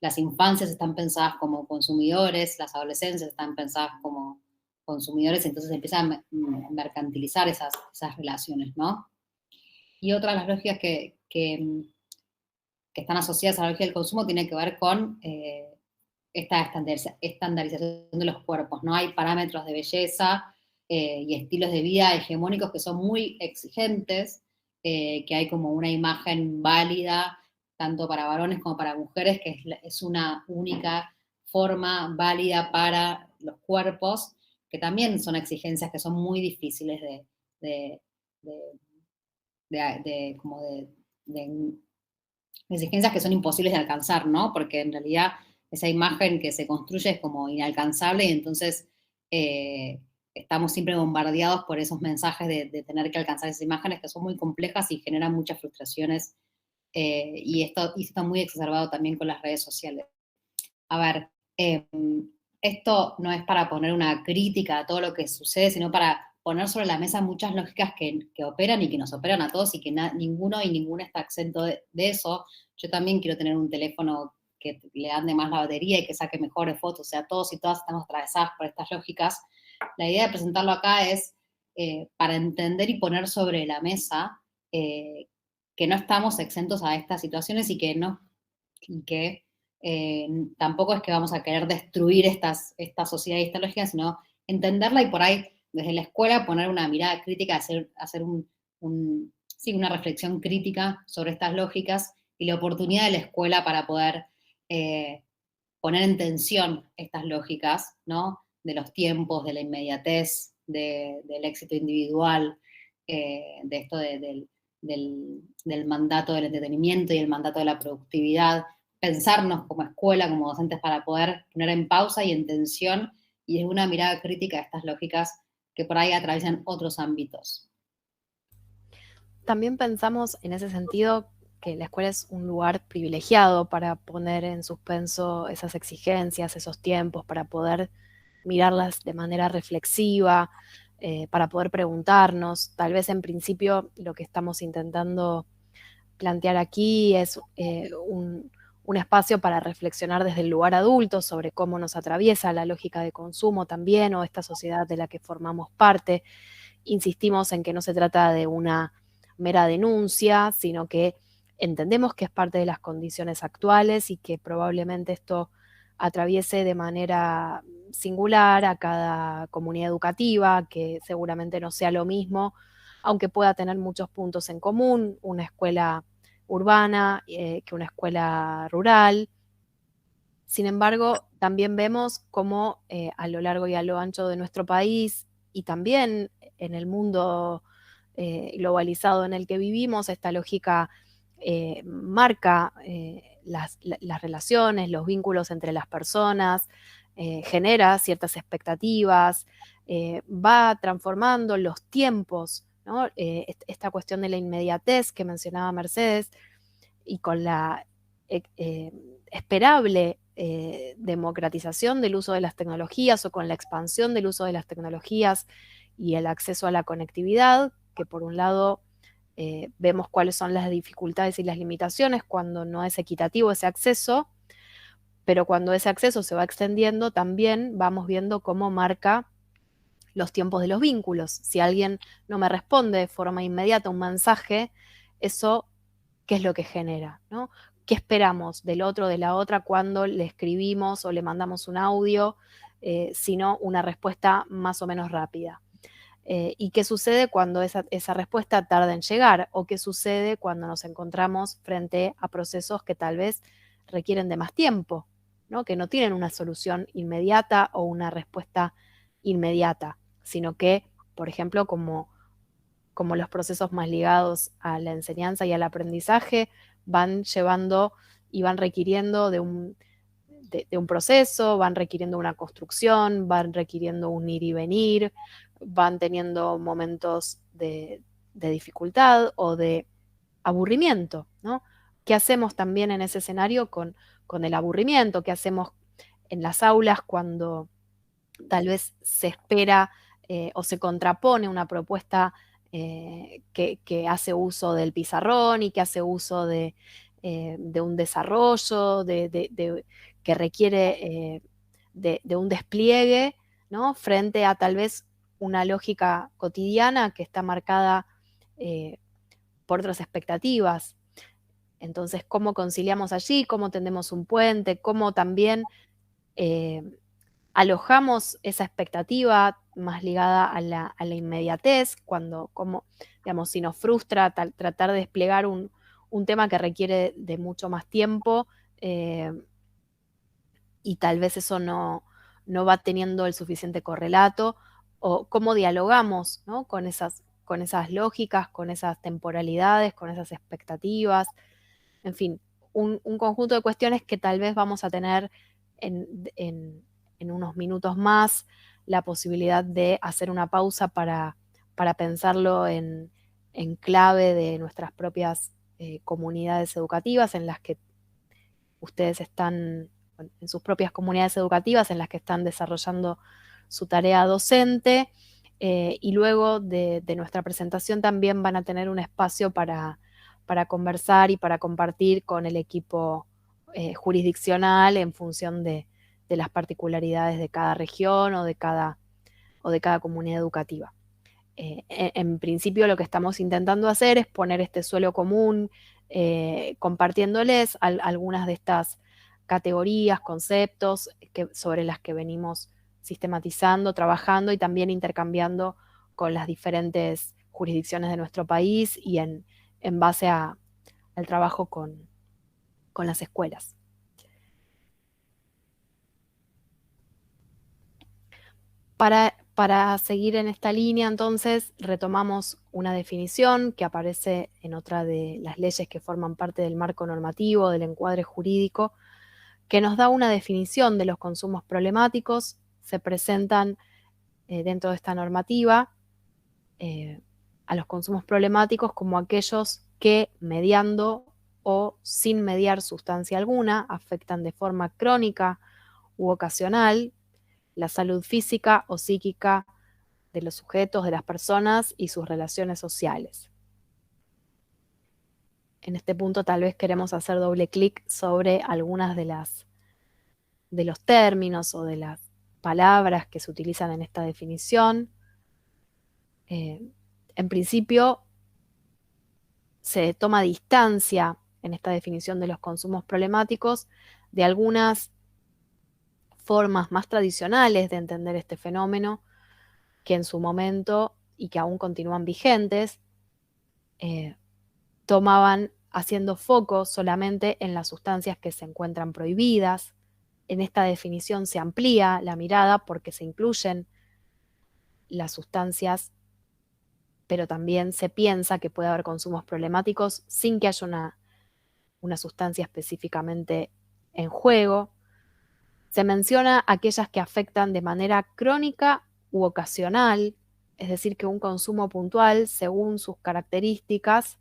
Las infancias están pensadas como consumidores, las adolescencias están pensadas como consumidores, entonces empiezan a mercantilizar esas relaciones, ¿no? Y otra de las lógicas que están asociadas a la lógica del consumo tiene que ver con esta estandarización de los cuerpos, ¿no? Hay parámetros de belleza y estilos de vida hegemónicos que son muy exigentes, que hay como una imagen válida tanto para varones como para mujeres, que es una única forma válida para los cuerpos, que también son exigencias que son muy difíciles de exigencias que son imposibles de alcanzar, ¿no? Porque en realidad esa imagen que se construye es como inalcanzable y entonces estamos siempre bombardeados por esos mensajes de tener que alcanzar esas imágenes que son muy complejas y generan muchas frustraciones y esto está muy exacerbado también con las redes sociales. A ver, esto no es para poner una crítica a todo lo que sucede, sino para poner sobre la mesa muchas lógicas que operan y que nos operan a todos y que ninguno y ninguna está exento de eso. Yo también quiero tener un teléfono que le ande más la batería y que saque mejores fotos. O sea, todos y todas estamos atravesadas por estas lógicas. La idea de presentarlo acá es para entender y poner sobre la mesa que no estamos exentos a estas situaciones y que tampoco es que vamos a querer destruir esta sociedad y esta lógica, sino entenderla y por ahí desde la escuela poner una mirada crítica, hacer una reflexión crítica sobre estas lógicas y la oportunidad de la escuela para poder poner en tensión estas lógicas, ¿no? De los tiempos, de la inmediatez, del éxito individual, de esto del mandato del entretenimiento y el mandato de la productividad, pensarnos como escuela, como docentes, para poder poner en pausa y en tensión y es una mirada crítica a estas lógicas que por ahí atraviesan otros ámbitos. También pensamos en ese sentido que la escuela es un lugar privilegiado para poner en suspenso esas exigencias, esos tiempos, para poder mirarlas de manera reflexiva, para poder preguntarnos. Tal vez en principio lo que estamos intentando plantear aquí es un espacio para reflexionar desde el lugar adulto sobre cómo nos atraviesa la lógica de consumo también o esta sociedad de la que formamos parte. Insistimos en que no se trata de una mera denuncia, sino que entendemos que es parte de las condiciones actuales y que probablemente esto atraviese de manera singular a cada comunidad educativa, que seguramente no sea lo mismo, aunque pueda tener muchos puntos en común, una escuela urbana que una escuela rural. Sin embargo, también vemos cómo a lo largo y a lo ancho de nuestro país y también en el mundo globalizado en el que vivimos, esta lógica marca las relaciones, los vínculos entre las personas, genera ciertas expectativas, va transformando los tiempos, ¿no? Esta cuestión de la inmediatez que mencionaba Mercedes y con la esperable democratización del uso de las tecnologías o con la expansión del uso de las tecnologías y el acceso a la conectividad, que por un lado vemos cuáles son las dificultades y las limitaciones cuando no es equitativo ese acceso, pero cuando ese acceso se va extendiendo también vamos viendo cómo marca los tiempos de los vínculos. Si alguien no me responde de forma inmediata un mensaje, eso, ¿qué es lo que genera, ¿no? ¿Qué esperamos del otro o de la otra cuando le escribimos o le mandamos un audio, sino una respuesta más o menos rápida? ¿Y qué sucede cuando esa respuesta tarda en llegar? ¿O qué sucede cuando nos encontramos frente a procesos que tal vez requieren de más tiempo, ¿no? Que no tienen una solución inmediata o una respuesta inmediata, sino que, por ejemplo, como los procesos más ligados a la enseñanza y al aprendizaje, van llevando y van requiriendo de un proceso, van requiriendo una construcción, van requiriendo un ir y venir, van teniendo momentos de dificultad o de aburrimiento, ¿no? ¿Qué hacemos también en ese escenario con el aburrimiento? ¿Qué hacemos en las aulas cuando tal vez se espera o se contrapone una propuesta que hace uso del pizarrón y que hace uso de un desarrollo, que requiere de un despliegue, ¿no? Frente a tal vez una lógica cotidiana que está marcada por otras expectativas? Entonces, ¿cómo conciliamos allí? ¿Cómo tendemos un puente? ¿Cómo también alojamos esa expectativa más ligada a la inmediatez? Digamos, si nos frustra tratar de desplegar un tema que requiere de mucho más tiempo y tal vez eso no va teniendo el suficiente correlato, o cómo dialogamos, ¿no? con esas lógicas, con esas temporalidades, con esas expectativas. En fin, un conjunto de cuestiones que tal vez vamos a tener en unos minutos más la posibilidad de hacer una pausa para pensarlo en clave de nuestras propias comunidades educativas en las que ustedes están, en sus propias comunidades educativas en las que están desarrollando su tarea docente, y luego de nuestra presentación también van a tener un espacio para conversar y para compartir con el equipo jurisdiccional en función de las particularidades de cada región o de cada comunidad educativa. En principio lo que estamos intentando hacer es poner este suelo común, compartiéndoles algunas de estas categorías, conceptos sobre las que venimos sistematizando, trabajando y también intercambiando con las diferentes jurisdicciones de nuestro país y en base al trabajo con las escuelas. Para seguir en esta línea, entonces, retomamos una definición que aparece en otra de las leyes que forman parte del marco normativo, del encuadre jurídico, que nos da una definición de los consumos problemáticos. Se presentan dentro de esta normativa a los consumos problemáticos como aquellos que, mediando o sin mediar sustancia alguna, afectan de forma crónica u ocasional la salud física o psíquica de los sujetos, de las personas y sus relaciones sociales. En este punto tal vez queremos hacer doble clic sobre algunas de los términos o de las palabras que se utilizan en esta definición. En principio, se toma distancia en esta definición de los consumos problemáticos de algunas formas más tradicionales de entender este fenómeno que en su momento y que aún continúan vigentes, tomaban haciendo foco solamente en las sustancias que se encuentran prohibidas. En esta definición se amplía la mirada porque se incluyen las sustancias, pero también se piensa que puede haber consumos problemáticos sin que haya una sustancia específicamente en juego. Se menciona aquellas que afectan de manera crónica u ocasional, es decir, que un consumo puntual, según sus características,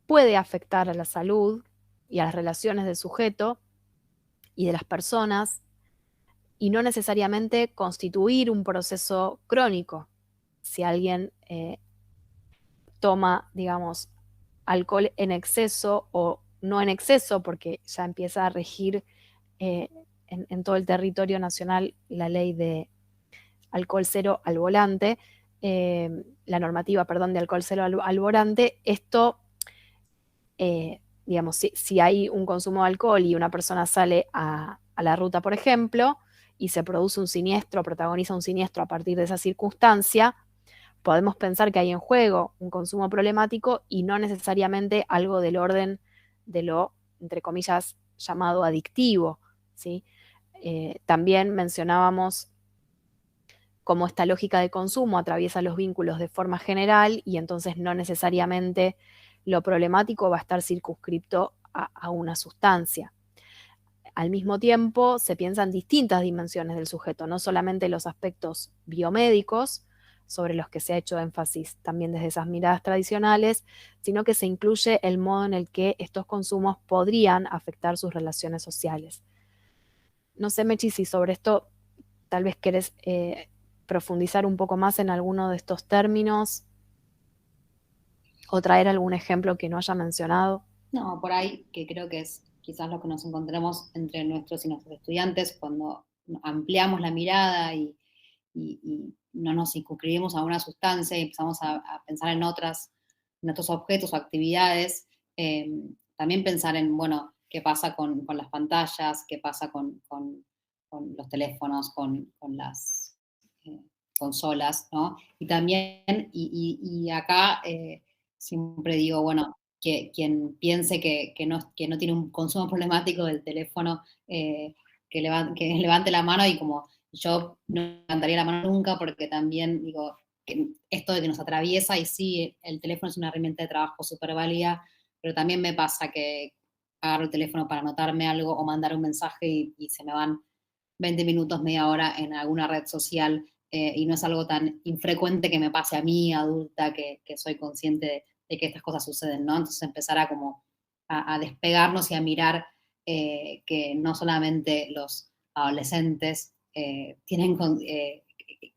puede afectar a la salud y a las relaciones del sujeto y de las personas, y no necesariamente constituir un proceso crónico. Si alguien toma, digamos, alcohol en exceso o no en exceso, porque ya empieza a regir en todo el territorio nacional la ley de alcohol cero al volante, la normativa, de alcohol cero al volante. Esto, digamos, si hay un consumo de alcohol y una persona sale a la ruta, por ejemplo, y se produce un siniestro, protagoniza un siniestro a partir de esa circunstancia, podemos pensar que hay en juego un consumo problemático y no necesariamente algo del orden de lo, entre comillas, llamado adictivo, ¿sí? También mencionábamos cómo esta lógica de consumo atraviesa los vínculos de forma general y entonces no necesariamente lo problemático va a estar circunscripto a una sustancia. Al mismo tiempo, se piensan distintas dimensiones del sujeto, no solamente los aspectos biomédicos, sobre los que se ha hecho énfasis también desde esas miradas tradicionales, sino que se incluye el modo en el que estos consumos podrían afectar sus relaciones sociales. No sé, Mechi, si sobre esto tal vez querés profundizar un poco más en alguno de estos términos o traer algún ejemplo que no haya mencionado. No, por ahí, que creo que es quizás lo que nos encontremos entre nuestros y nuestros estudiantes cuando ampliamos la mirada y no nos circunscribimos a una sustancia y empezamos a pensar en otros objetos o actividades. También pensar en, bueno, qué pasa con las pantallas, qué pasa con los teléfonos, con las consolas, ¿no? Y también, y acá siempre digo, bueno, que quien piense que no tiene un consumo problemático del teléfono, que levante la mano, y como yo no levantaría la mano nunca, porque también digo que esto de que nos atraviesa, y sí, el teléfono es una herramienta de trabajo súper válida, pero también me pasa que agarro el teléfono para anotarme algo o mandar un mensaje y se me van 20 minutos, media hora en alguna red social, y no es algo tan infrecuente que me pase a mí, adulta, que soy consciente de que estas cosas suceden, ¿no? Entonces empezar a despegarnos y a mirar que no solamente los adolescentes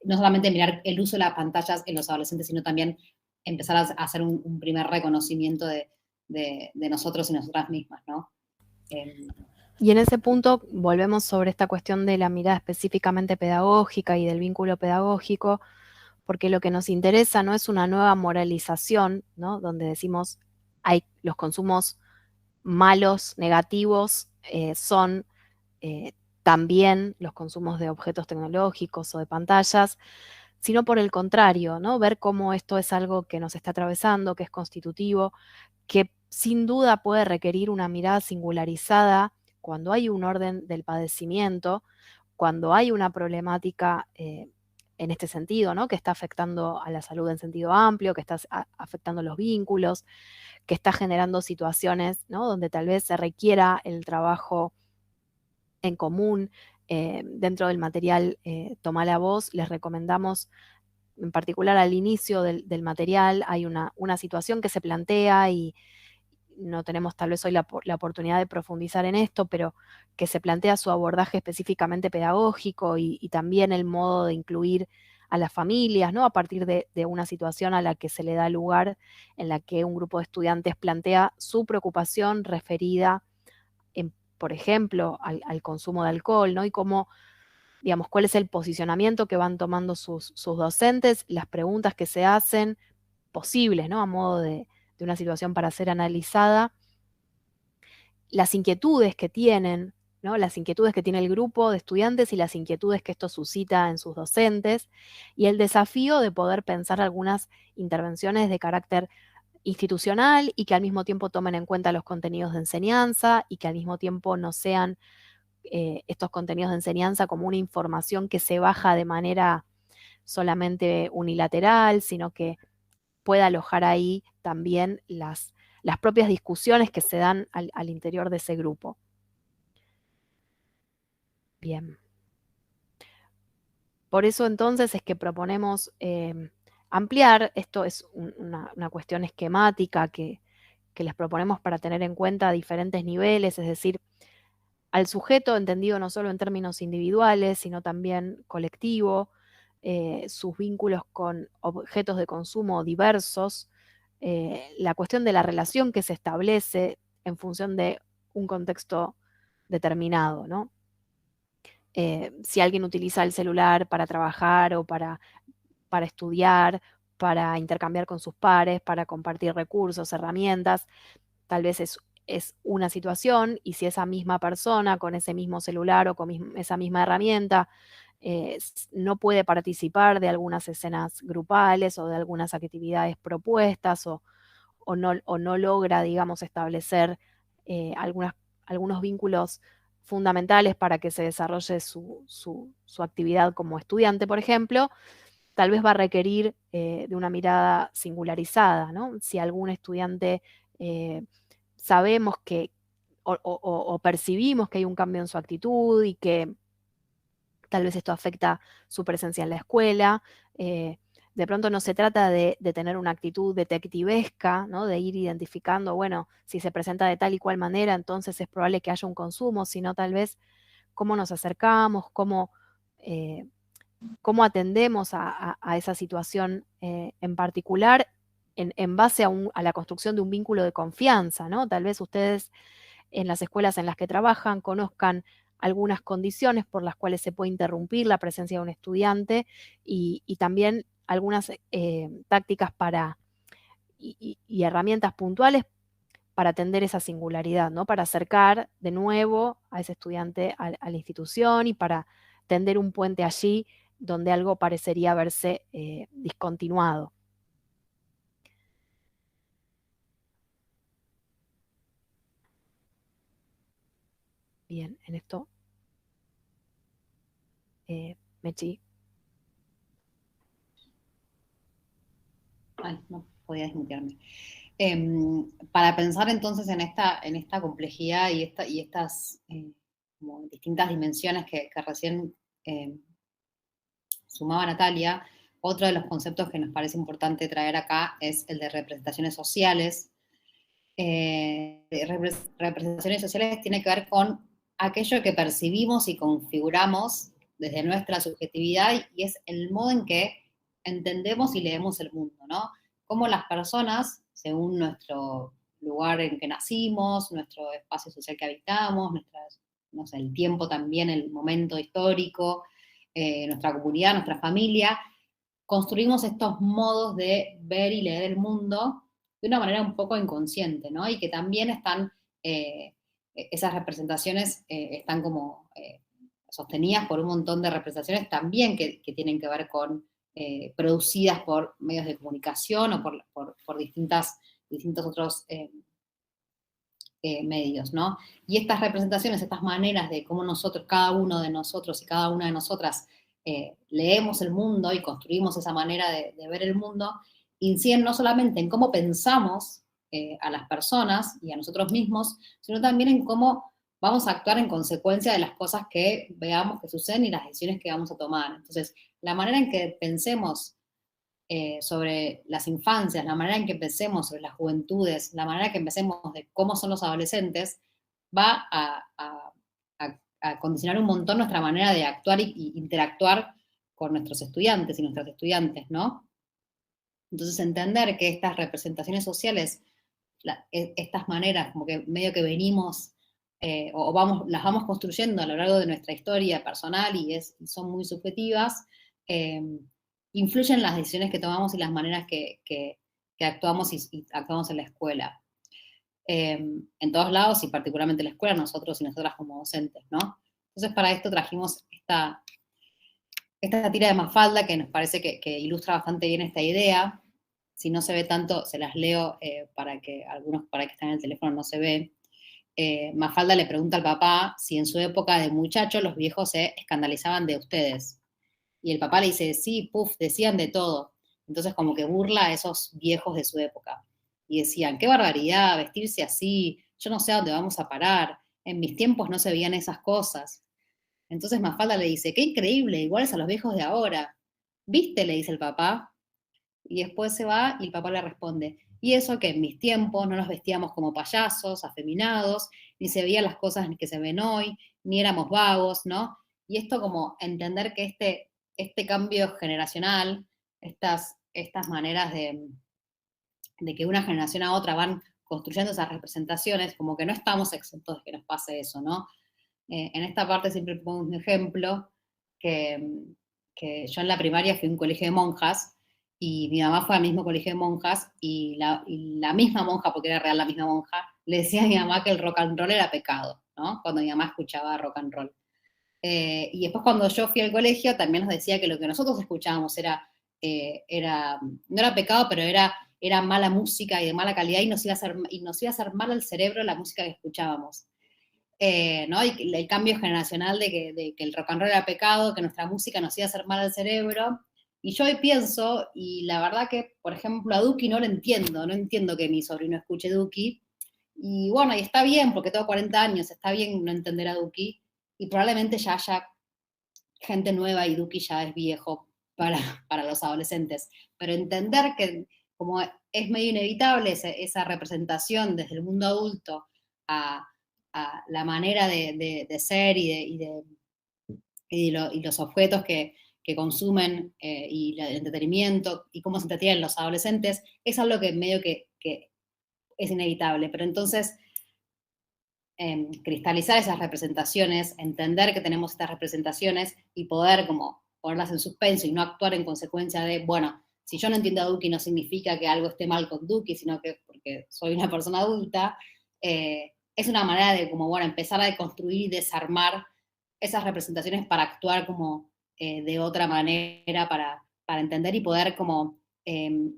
no solamente mirar el uso de las pantallas en los adolescentes, sino también empezar a hacer un primer reconocimiento de nosotros y nosotras mismas, ¿no? Y en ese punto volvemos sobre esta cuestión de la mirada específicamente pedagógica y del vínculo pedagógico, porque lo que nos interesa no es una nueva moralización, ¿no? Donde decimos hay los consumos malos, negativos, son también los consumos de objetos tecnológicos o de pantallas, sino por el contrario, ¿no? Ver cómo esto es algo que nos está atravesando, que es constitutivo, que sin duda puede requerir una mirada singularizada cuando hay un orden del padecimiento, cuando hay una problemática en este sentido, ¿no? Que está afectando a la salud en sentido amplio, que está afectando los vínculos, que está generando situaciones, ¿no? Donde tal vez se requiera el trabajo en común. Dentro del material Tomá la Voz, les recomendamos, en particular al inicio del material, hay una situación que se plantea, y no tenemos tal vez hoy la oportunidad de profundizar en esto, pero que se plantea su abordaje específicamente pedagógico y también el modo de incluir a las familias, ¿no? A partir de una situación a la que se le da lugar, en la que un grupo de estudiantes plantea su preocupación referida, por ejemplo, al consumo de alcohol, ¿no? Y cómo, digamos, cuál es el posicionamiento que van tomando sus docentes, las preguntas que se hacen, posibles, ¿no? A modo de una situación para ser analizada, las inquietudes que tienen, ¿no? Las inquietudes que tiene el grupo de estudiantes y las inquietudes que esto suscita en sus docentes, y el desafío de poder pensar algunas intervenciones de carácter institucional y que al mismo tiempo tomen en cuenta los contenidos de enseñanza y que al mismo tiempo no sean estos contenidos de enseñanza como una información que se baja de manera solamente unilateral, sino que pueda alojar ahí también las propias discusiones que se dan al interior de ese grupo. Bien. Por eso entonces es que proponemos ampliar, esto es una cuestión esquemática que les proponemos para tener en cuenta diferentes niveles, es decir, al sujeto entendido no solo en términos individuales, sino también colectivo, sus vínculos con objetos de consumo diversos, la cuestión de la relación que se establece en función de un contexto determinado, ¿no? Si alguien utiliza el celular para trabajar o para estudiar, para intercambiar con sus pares, para compartir recursos, herramientas, tal vez es una situación, y si esa misma persona con ese mismo celular o con esa misma herramienta no puede participar de algunas escenas grupales o de algunas actividades propuestas o no logra, digamos, establecer algunos vínculos fundamentales para que se desarrolle su actividad como estudiante, por ejemplo, tal vez va a requerir de una mirada singularizada, ¿no? Si algún estudiante sabemos que o percibimos que hay un cambio en su actitud y que tal vez esto afecta su presencia en la escuela. De pronto no se trata de tener una actitud detectivesca, ¿no? De ir identificando, bueno, si se presenta de tal y cual manera, entonces es probable que haya un consumo, sino tal vez cómo nos acercamos, cómo atendemos a esa situación en particular en base a la construcción de un vínculo de confianza, ¿no? Tal vez ustedes en las escuelas en las que trabajan conozcan algunas condiciones por las cuales se puede interrumpir la presencia de un estudiante y también algunas tácticas y herramientas puntuales para atender esa singularidad, ¿no? Para acercar de nuevo a ese estudiante a la institución y para tender un puente allí donde algo parecería haberse discontinuado. Bien, en esto, Mechi. Ay, no podía desmutearme. Para pensar entonces en esta complejidad y estas como distintas dimensiones que recién sumaba Natalia, otro de los conceptos que nos parece importante traer acá es el de representaciones sociales. Representaciones sociales tiene que ver con aquello que percibimos y configuramos desde nuestra subjetividad y es el modo en que entendemos y leemos el mundo, ¿no? Cómo las personas, según nuestro lugar en que nacimos, nuestro espacio social que habitamos, no sé, el tiempo también, el momento histórico, nuestra comunidad, nuestra familia, construimos estos modos de ver y leer el mundo de una manera un poco inconsciente, ¿no? Y que también están, esas representaciones están como sostenidas por un montón de representaciones también que tienen que ver con producidas por medios de comunicación o por distintos otros medios, ¿no? Y estas representaciones, estas maneras de cómo nosotros, cada uno de nosotros y cada una de nosotras leemos el mundo y construimos esa manera de ver el mundo, inciden no solamente en cómo pensamos a las personas y a nosotros mismos, sino también en cómo vamos a actuar en consecuencia de las cosas que veamos que suceden y las decisiones que vamos a tomar. Entonces, la manera en que pensemos sobre las infancias, la manera en que pensemos sobre las juventudes, la manera en que pensemos de cómo son los adolescentes, va a condicionar un montón nuestra manera de actuar y interactuar con nuestros estudiantes y nuestras estudiantes, ¿no? Entonces, entender que estas representaciones sociales, estas maneras, como que medio que venimos las vamos construyendo a lo largo de nuestra historia personal y son muy subjetivas, influyen en las decisiones que tomamos y las maneras que actuamos y actuamos en la escuela. En todos lados y particularmente en la escuela, nosotros y nosotras como docentes, ¿no? Entonces para esto trajimos esta tira de Mafalda que nos parece que ilustra bastante bien esta idea. Si no se ve tanto, se las leo para que están en el teléfono no se ve. Mafalda le pregunta al papá si en su época de muchacho los viejos se escandalizaban de ustedes. Y el papá le dice, sí, decían de todo. Entonces como que burla a esos viejos de su época. Y decían, qué barbaridad, vestirse así, yo no sé a dónde vamos a parar, en mis tiempos no se veían esas cosas. Entonces Mafalda le dice, qué increíble, iguales a los viejos de ahora. ¿Viste? Le dice el papá. Y después se va y el papá le responde, y eso que en mis tiempos no nos vestíamos como payasos, afeminados, ni se veían las cosas que se ven hoy, ni éramos vagos, ¿no? Y esto como entender que este cambio generacional, estas maneras de que una generación a otra van construyendo esas representaciones, como que no estamos exentos de que nos pase eso, ¿no? En esta parte siempre pongo un ejemplo, que yo en la primaria fui a un colegio de monjas, y mi mamá fue al mismo colegio de monjas, y la misma monja, porque era real la misma monja, le decía a mi mamá que el rock and roll era pecado, ¿no? Cuando mi mamá escuchaba rock and roll. Y después cuando yo fui al colegio también nos decía que lo que nosotros escuchábamos no era pecado, pero era mala música y de mala calidad y nos iba a hacer mal al cerebro la música que escuchábamos. ¿No? Y el cambio generacional de que el rock and roll era pecado, que nuestra música nos iba a hacer mal al cerebro, Y yo hoy pienso, y la verdad que, por ejemplo, a Duki no lo entiendo, no entiendo que mi sobrino escuche Duki. Y bueno, y está bien, porque tengo 40 años, está bien no entender a Duki, y probablemente ya haya gente nueva y Duki ya es viejo para los adolescentes. Pero entender que como es medio inevitable esa representación desde el mundo adulto a la manera de ser y los objetos que consumen y el entretenimiento y cómo se entretienen los adolescentes, es algo que medio que es inevitable. Pero entonces, cristalizar esas representaciones, entender que tenemos estas representaciones y poder como ponerlas en suspenso y no actuar en consecuencia de, bueno, si yo no entiendo a Duki no significa que algo esté mal con Duki, sino que porque soy una persona adulta, es una manera de como, bueno, empezar a deconstruir y desarmar esas representaciones para actuar como de otra manera, para entender y poder como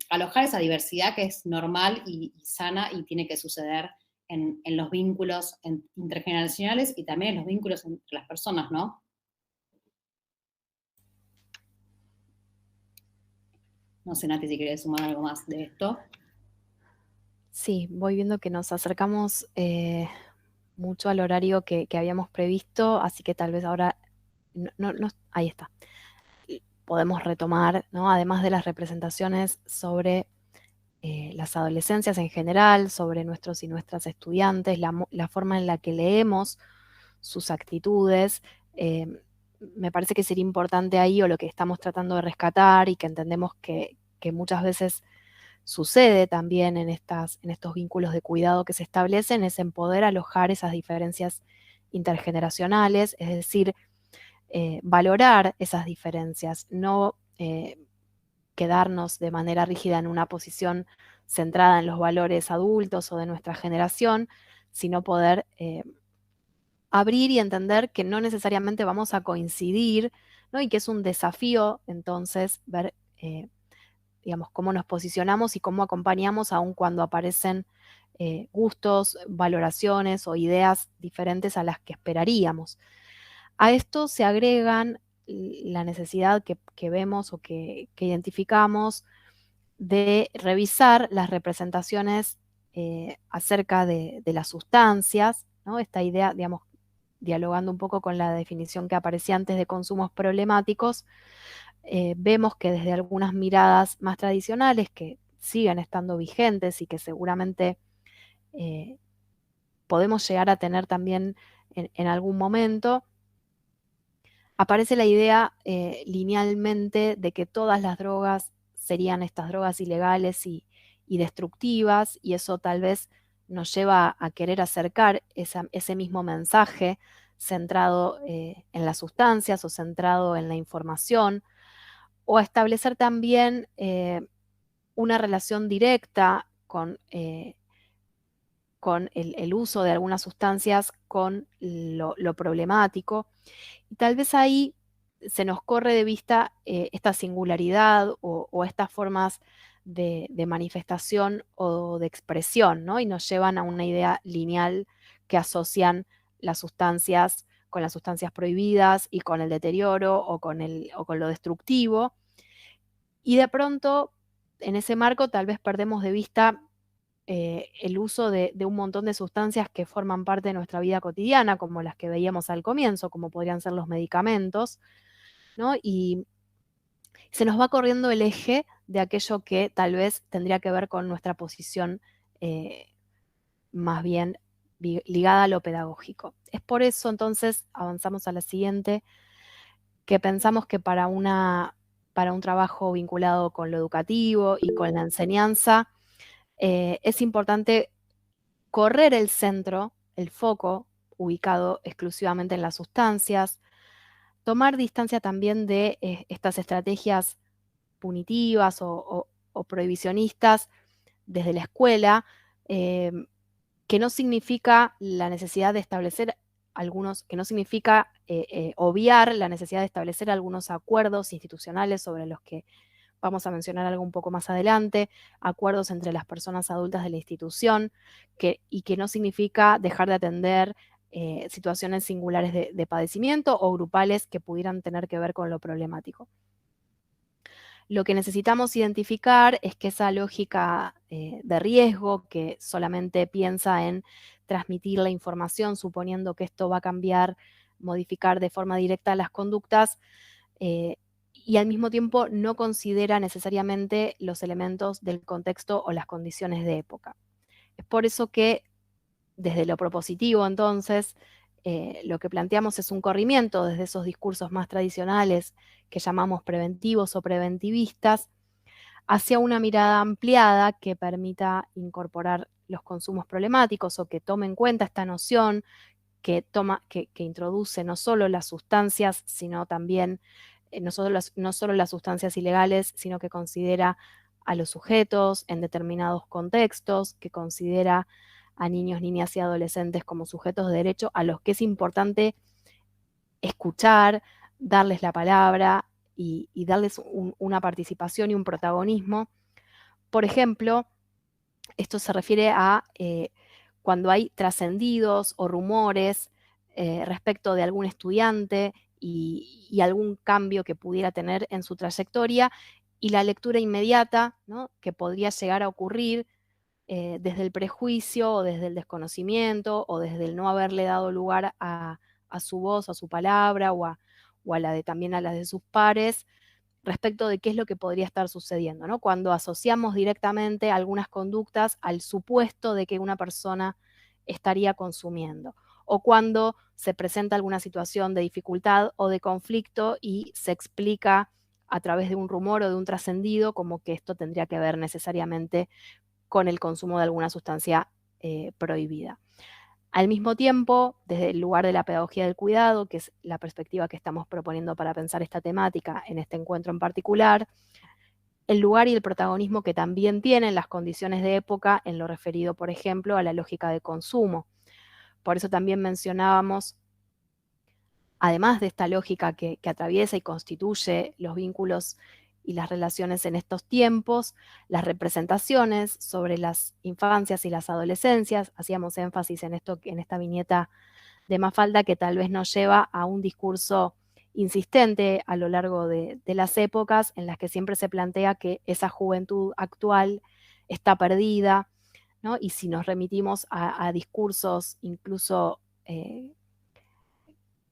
alojar esa diversidad que es normal y sana y tiene que suceder en los vínculos intergeneracionales y también en los vínculos entre las personas, ¿no? No sé, Nati, si querés sumar algo más de esto. Sí, voy viendo que nos acercamos mucho al horario que habíamos previsto, así que tal vez ahora, ahí está, podemos retomar, ¿no? Además de las representaciones sobre las adolescencias en general, sobre nuestros y nuestras estudiantes, la forma en la que leemos sus actitudes. Me parece que sería importante ahí, o lo que estamos tratando de rescatar y que entendemos que muchas veces sucede también en estos vínculos de cuidado que se establecen, es en poder alojar esas diferencias intergeneracionales, es decir, valorar esas diferencias, no quedarnos de manera rígida en una posición centrada en los valores adultos o de nuestra generación, sino poder abrir y entender que no necesariamente vamos a coincidir, ¿no? Y que es un desafío entonces ver, digamos, cómo nos posicionamos y cómo acompañamos aun cuando aparecen gustos, valoraciones o ideas diferentes a las que esperaríamos. A esto se agregan la necesidad que vemos o que identificamos de revisar las representaciones acerca de las sustancias, ¿no? Esta idea, digamos, dialogando un poco con la definición que aparecía antes de consumos problemáticos, vemos que desde algunas miradas más tradicionales que siguen estando vigentes y que seguramente podemos llegar a tener también en algún momento, aparece la idea linealmente de que todas las drogas serían estas drogas ilegales y destructivas, y eso tal vez nos lleva a querer acercar ese mismo mensaje centrado en las sustancias o centrado en la información, o a establecer también una relación directa con el uso de algunas sustancias con lo problemático. Y tal vez ahí se nos corre de vista esta singularidad o estas formas de manifestación o de expresión, ¿no? Y nos llevan a una idea lineal que asocian las sustancias con las sustancias prohibidas y con el deterioro o con lo destructivo. Y de pronto, en ese marco, tal vez perdemos de vista el uso de un montón de sustancias que forman parte de nuestra vida cotidiana, como las que veíamos al comienzo, como podrían ser los medicamentos, ¿no? Y se nos va corriendo el eje de aquello que tal vez tendría que ver con nuestra posición más bien ligada a lo pedagógico. Es por eso, entonces, avanzamos a la siguiente, que pensamos que para un trabajo vinculado con lo educativo y con la enseñanza, es importante correr el centro, el foco, ubicado exclusivamente en las sustancias, tomar distancia también de estas estrategias punitivas o prohibicionistas desde la escuela, que no significa la necesidad de establecer que no significa obviar la necesidad de establecer algunos acuerdos institucionales sobre los que vamos a mencionar algo un poco más adelante, acuerdos entre las personas adultas de la institución, y que no significa dejar de atender situaciones singulares de padecimiento o grupales que pudieran tener que ver con lo problemático. Lo que necesitamos identificar es que esa lógica de riesgo, que solamente piensa en transmitir la información, suponiendo que esto va a cambiar, modificar de forma directa las conductas, y al mismo tiempo no considera necesariamente los elementos del contexto o las condiciones de época. Es por eso que desde lo propositivo, entonces, lo que planteamos es un corrimiento desde esos discursos más tradicionales que llamamos preventivos o preventivistas, hacia una mirada ampliada que permita incorporar los consumos problemáticos o que tome en cuenta esta noción que introduce no solo las sustancias, sino también no solo las sustancias ilegales, sino que considera a los sujetos en determinados contextos, que considera a niños, niñas y adolescentes como sujetos de derecho a los que es importante escuchar, darles la palabra y darles una participación y un protagonismo. Por ejemplo, esto se refiere a cuando hay trascendidos o rumores respecto de algún estudiante y algún cambio que pudiera tener en su trayectoria, y la lectura inmediata, ¿no?, que podría llegar a ocurrir desde el prejuicio o desde el desconocimiento o desde el no haberle dado lugar a su voz, a su palabra o a la de, también a la de sus pares, respecto de qué es lo que podría estar sucediendo, ¿no? Cuando asociamos directamente algunas conductas al supuesto de que una persona estaría consumiendo, o cuando se presenta alguna situación de dificultad o de conflicto y se explica a través de un rumor o de un trascendido como que esto tendría que ver necesariamente con el consumo de alguna sustancia prohibida. Al mismo tiempo, desde el lugar de la pedagogía del cuidado, que es la perspectiva que estamos proponiendo para pensar esta temática en este encuentro en particular, el lugar y el protagonismo que también tienen las condiciones de época en lo referido, por ejemplo, a la lógica de consumo. Por eso también mencionábamos, además de esta lógica que atraviesa y constituye los vínculos y las relaciones en estos tiempos, las representaciones sobre las infancias y las adolescencias. Hacíamos énfasis en esto, en esta viñeta de Mafalda, que tal vez nos lleva a un discurso insistente a lo largo de las épocas en las que siempre se plantea que esa juventud actual está perdida, ¿no? Y si nos remitimos a discursos incluso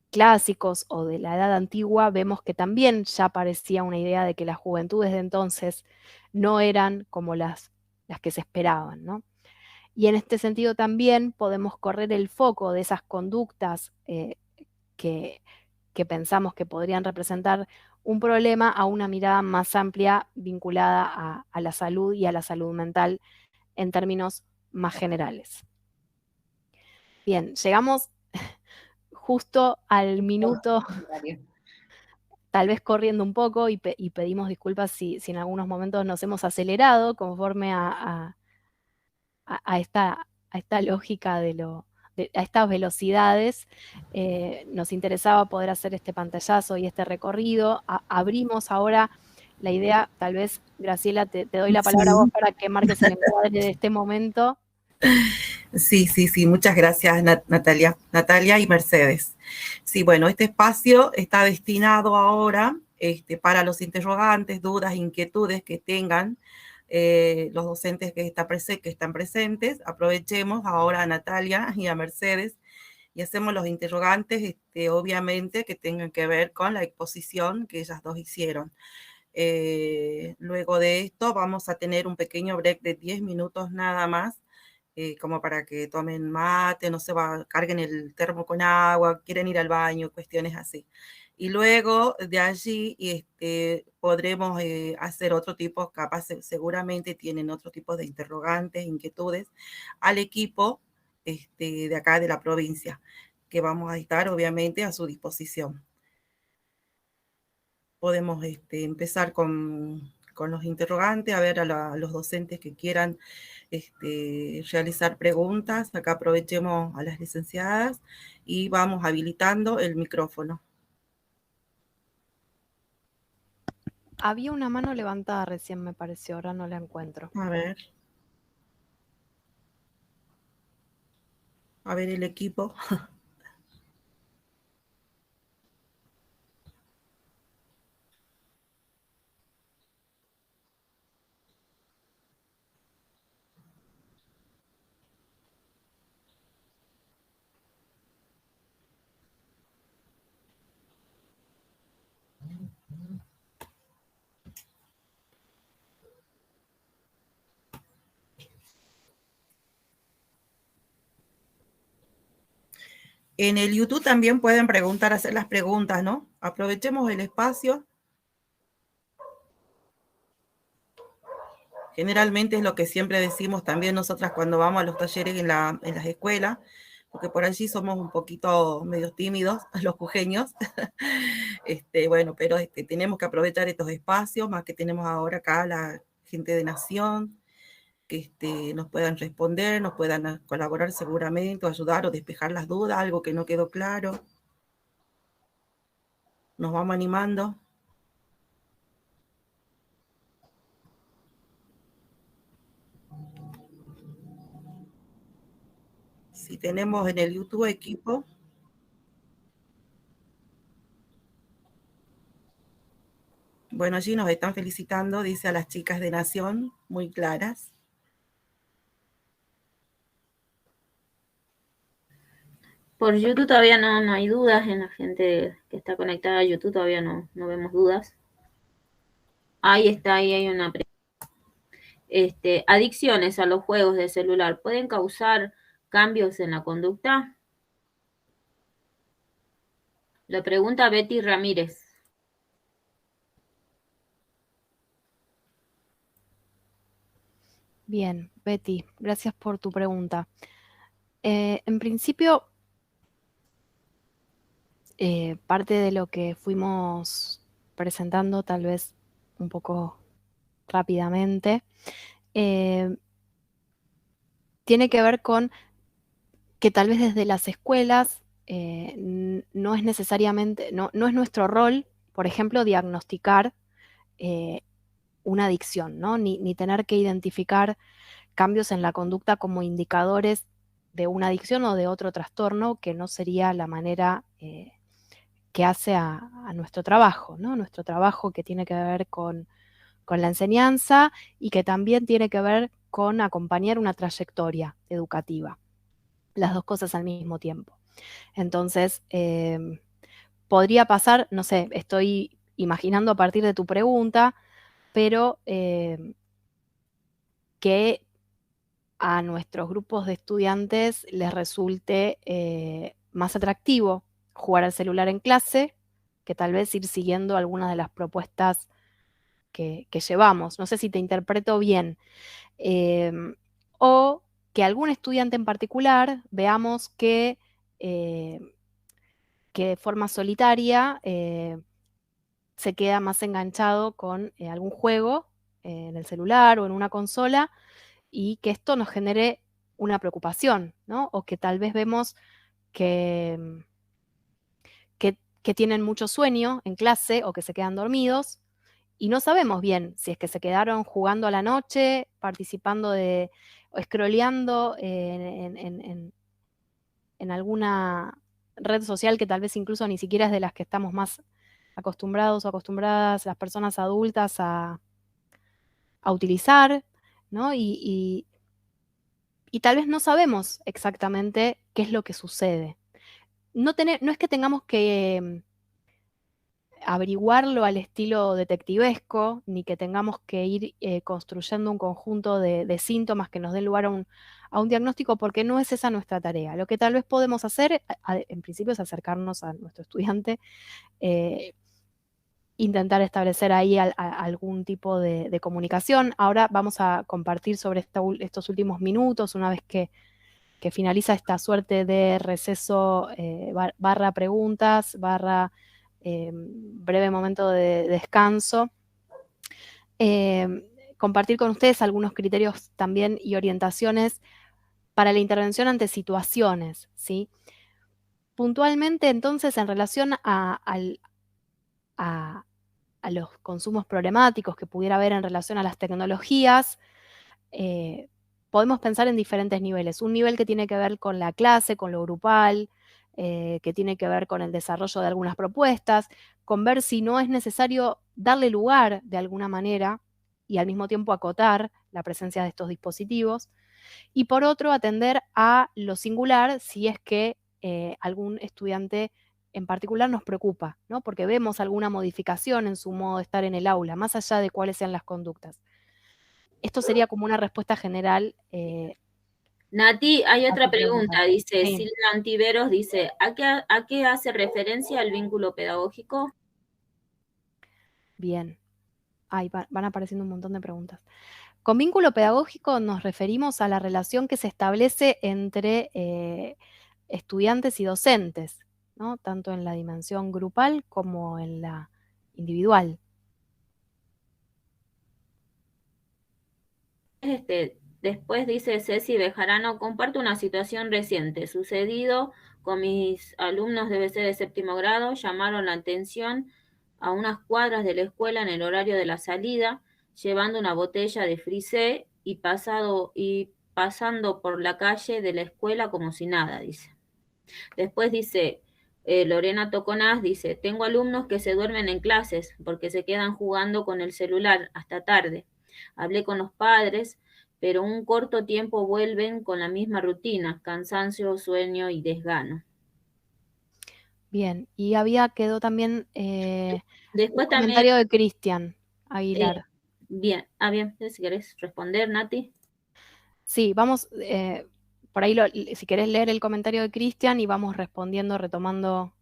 clásicos o de la edad antigua, vemos que también ya aparecía una idea de que las juventudes de entonces no eran como las que se esperaban, ¿no? Y en este sentido también podemos correr el foco de esas conductas que pensamos que podrían representar un problema a una mirada más amplia vinculada a la salud y a la salud mental en términos más generales. Bien, llegamos justo al minuto, tal vez corriendo un poco, y pedimos disculpas si en algunos momentos nos hemos acelerado conforme a esta lógica a estas velocidades. Nos interesaba poder hacer este pantallazo y este recorrido. Abrimos ahora la idea, tal vez, Graciela, te doy la palabra a vos para que marques el encuadre de este momento. Sí, muchas gracias, Natalia y Mercedes. Sí, bueno, este espacio está destinado ahora para los interrogantes, dudas, inquietudes que tengan los docentes que están presentes. Aprovechemos ahora a Natalia y a Mercedes y hacemos los interrogantes, obviamente, que tengan que ver con la exposición que ellas dos hicieron. Luego de esto vamos a tener un pequeño break de 10 minutos nada más, como para que tomen mate, no se carguen el termo con agua, quieren ir al baño, cuestiones así. Y luego de allí podremos hacer otro tipo, capaz seguramente tienen otro tipo de interrogantes, inquietudes, al equipo de acá de la provincia, que vamos a estar obviamente a su disposición. Podemos empezar con los interrogantes, a ver a los docentes que quieran realizar preguntas. Acá aprovechemos a las licenciadas y vamos habilitando el micrófono. Había una mano levantada recién, me pareció, ahora no la encuentro. A ver el equipo. En el YouTube también pueden preguntar, hacer las preguntas, ¿no? Aprovechemos el espacio. Generalmente es lo que siempre decimos también nosotras cuando vamos a los talleres en las escuelas, porque por allí somos un poquito medio tímidos, los jujeños. Bueno, pero tenemos que aprovechar estos espacios, más que tenemos ahora acá la gente de Nación, que nos puedan responder, nos puedan colaborar seguramente, o ayudar o despejar las dudas, algo que no quedó claro. Nos vamos animando. Si tenemos en el YouTube equipo. Bueno, allí nos están felicitando, dice a las chicas de Nación, muy claras. Por YouTube todavía no hay dudas, en la gente que está conectada a YouTube todavía no vemos dudas. Ahí está, ahí hay una pregunta. Adicciones a los juegos de celular, ¿pueden causar cambios en la conducta? Lo pregunta Betty Ramírez. Bien, Betty, gracias por tu pregunta. En principio, parte de lo que fuimos presentando, tal vez un poco rápidamente, tiene que ver con que tal vez desde las escuelas no es necesariamente, no es nuestro rol, por ejemplo, diagnosticar una adicción, ¿no? Ni tener que identificar cambios en la conducta como indicadores de una adicción o de otro trastorno, que no sería la manera que hace a nuestro trabajo, ¿no? Nuestro trabajo que tiene que ver con la enseñanza y que también tiene que ver con acompañar una trayectoria educativa. Las dos cosas al mismo tiempo. Entonces, podría pasar, no sé, estoy imaginando a partir de tu pregunta, pero que a nuestros grupos de estudiantes les resulte más atractivo jugar al celular en clase que tal vez ir siguiendo algunas de las propuestas que llevamos. No sé si te interpreto bien. O que algún estudiante en particular veamos que de forma solitaria se queda más enganchado con algún juego en el celular o en una consola, y que esto nos genere una preocupación, ¿no? O que tal vez vemos que tienen mucho sueño en clase o que se quedan dormidos y no sabemos bien si es que se quedaron jugando a la noche, participando o scrolleando en alguna red social que tal vez incluso ni siquiera es de las que estamos más acostumbrados o acostumbradas las personas adultas a utilizar, ¿no? Y tal vez no sabemos exactamente qué es lo que sucede. No es que tengamos que averiguarlo al estilo detectivesco, ni que tengamos que ir construyendo un conjunto de síntomas que nos den lugar a un diagnóstico, porque no es esa nuestra tarea. Lo que tal vez podemos hacer, en principio, es acercarnos a nuestro estudiante, intentar establecer ahí algún tipo de comunicación. Ahora vamos a compartir sobre estos últimos minutos, una vez que finaliza esta suerte de receso barra preguntas, barra breve momento de descanso. Compartir con ustedes algunos criterios también y orientaciones para la intervención ante situaciones, ¿sí? Puntualmente, entonces, en relación a los consumos problemáticos que pudiera haber en relación a las tecnologías, podemos pensar en diferentes niveles. Un nivel que tiene que ver con la clase, con lo grupal, que tiene que ver con el desarrollo de algunas propuestas, con ver si no es necesario darle lugar de alguna manera y al mismo tiempo acotar la presencia de estos dispositivos. Y por otro, atender a lo singular si es que algún estudiante en particular nos preocupa, ¿no? Porque vemos alguna modificación en su modo de estar en el aula, más allá de cuáles sean las conductas. Esto sería como una respuesta general. Nati, hay a otra tu pregunta, dice Sí. Silvia Antiveros, dice, ¿a qué hace referencia el vínculo pedagógico? Bien. Ahí van apareciendo un montón de preguntas. Con vínculo pedagógico nos referimos a la relación que se establece entre estudiantes y docentes, ¿no? Tanto en la dimensión grupal como en la individual. Después dice Ceci Bejarano, comparto una situación reciente, sucedido con mis alumnos de BC de séptimo grado, llamaron la atención a unas cuadras de la escuela en el horario de la salida, llevando una botella de frisé y pasando por la calle de la escuela como si nada, dice. Después dice, Lorena Toconás dice, tengo alumnos que se duermen en clases porque se quedan jugando con el celular hasta tarde. Hablé con los padres, pero un corto tiempo vuelven con la misma rutina, cansancio, sueño y desgano. Bien, y quedó también Después un comentario de Cristian Aguilar. Bien, si querés responder, Nati. Sí, vamos, por ahí si querés leer el comentario de Cristian y vamos respondiendo, retomando.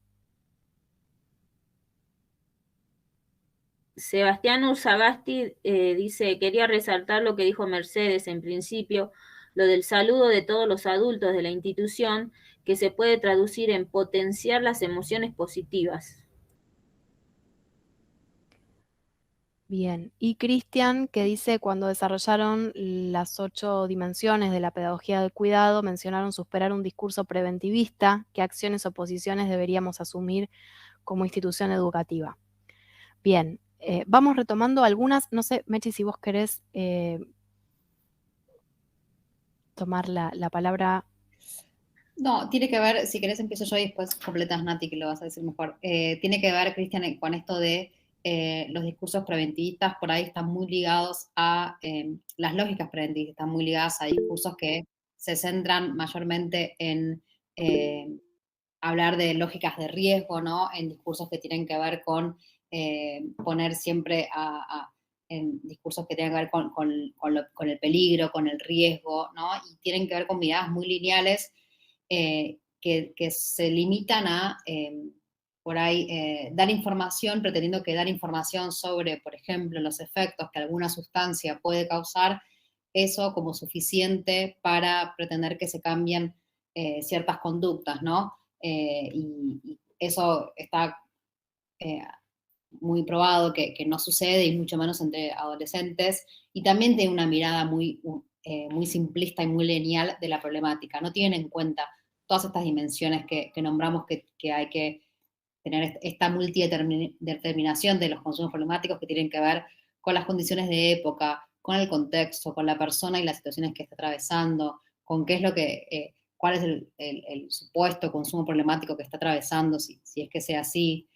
Sebastián Ursagasti dice, quería resaltar lo que dijo Mercedes en principio, lo del saludo de todos los adultos de la institución, que se puede traducir en potenciar las emociones positivas. Bien, y Cristian, que dice, cuando desarrollaron las 8 dimensiones de la pedagogía del cuidado, mencionaron superar un discurso preventivista, qué acciones o posiciones deberíamos asumir como institución educativa. Bien, vamos retomando algunas, no sé, Mechi, si vos querés tomar la palabra. No, tiene que ver, si querés empiezo yo y después completas, Nati, que lo vas a decir mejor. Tiene que ver, Cristian, con esto de los discursos preventivistas, por ahí están muy ligados a las lógicas preventivistas, están muy ligadas a discursos que se centran mayormente en hablar de lógicas de riesgo, ¿no? En discursos que tienen que ver con poner siempre en discursos que tienen que ver con el peligro, con el riesgo, ¿no? Y tienen que ver con miradas muy lineales que se limitan a, por ahí, dar información, pretendiendo que dar información sobre, por ejemplo, los efectos que alguna sustancia puede causar, eso como suficiente para pretender que se cambien ciertas conductas, ¿no? Y eso está muy probado que no sucede, y mucho menos entre adolescentes, y también tiene una mirada muy simplista y muy lineal de la problemática. No tienen en cuenta todas estas dimensiones que nombramos, que hay que tener esta multideterminación de los consumos problemáticos, que tienen que ver con las condiciones de época, con el contexto, con la persona y las situaciones que está atravesando, con qué es lo que, cuál es el supuesto consumo problemático que está atravesando, si es que sea así.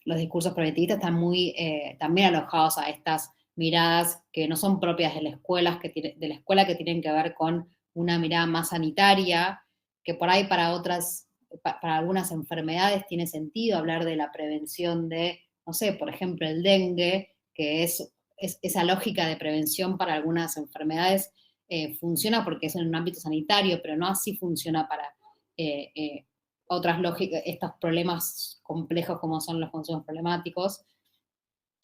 Los discursos preventivistas están muy también alojados a estas miradas que no son propias de la escuela, que tienen que ver con una mirada más sanitaria, que por ahí para algunas enfermedades tiene sentido hablar de la prevención de, no sé, por ejemplo, el dengue, que es esa lógica de prevención para algunas enfermedades funciona porque es en un ámbito sanitario, pero no así funciona para otras lógicas, estos problemas complejos como son los consumos problemáticos.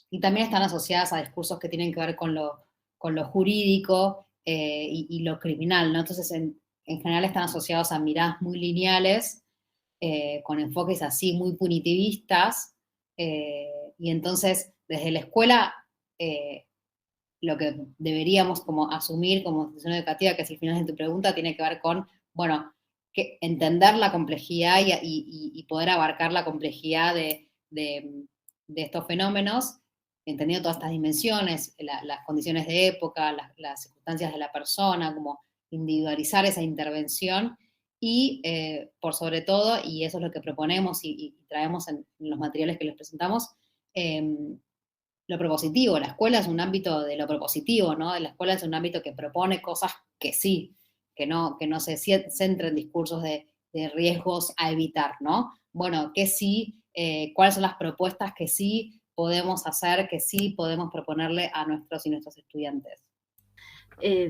Y también están asociadas a discursos que tienen que ver con lo jurídico y lo criminal, ¿no? Entonces, en general están asociados a miradas muy lineales, con enfoques así muy punitivistas, y entonces desde la escuela lo que deberíamos como asumir como institución educativa, que es el final de tu pregunta, tiene que ver con, bueno, entender la complejidad y poder abarcar la complejidad de estos fenómenos, entendiendo todas estas dimensiones, las condiciones de época, las circunstancias de la persona, como individualizar esa intervención y por sobre todo, y eso es lo que proponemos y traemos en los materiales que les presentamos, lo propositivo. La escuela es un ámbito de lo propositivo, ¿no? La escuela es un ámbito que propone cosas que sí, que no se centra en discursos de riesgos a evitar, ¿no? bueno, que sí, cuáles son las propuestas que sí podemos hacer, que sí podemos proponerle a nuestros y nuestras estudiantes.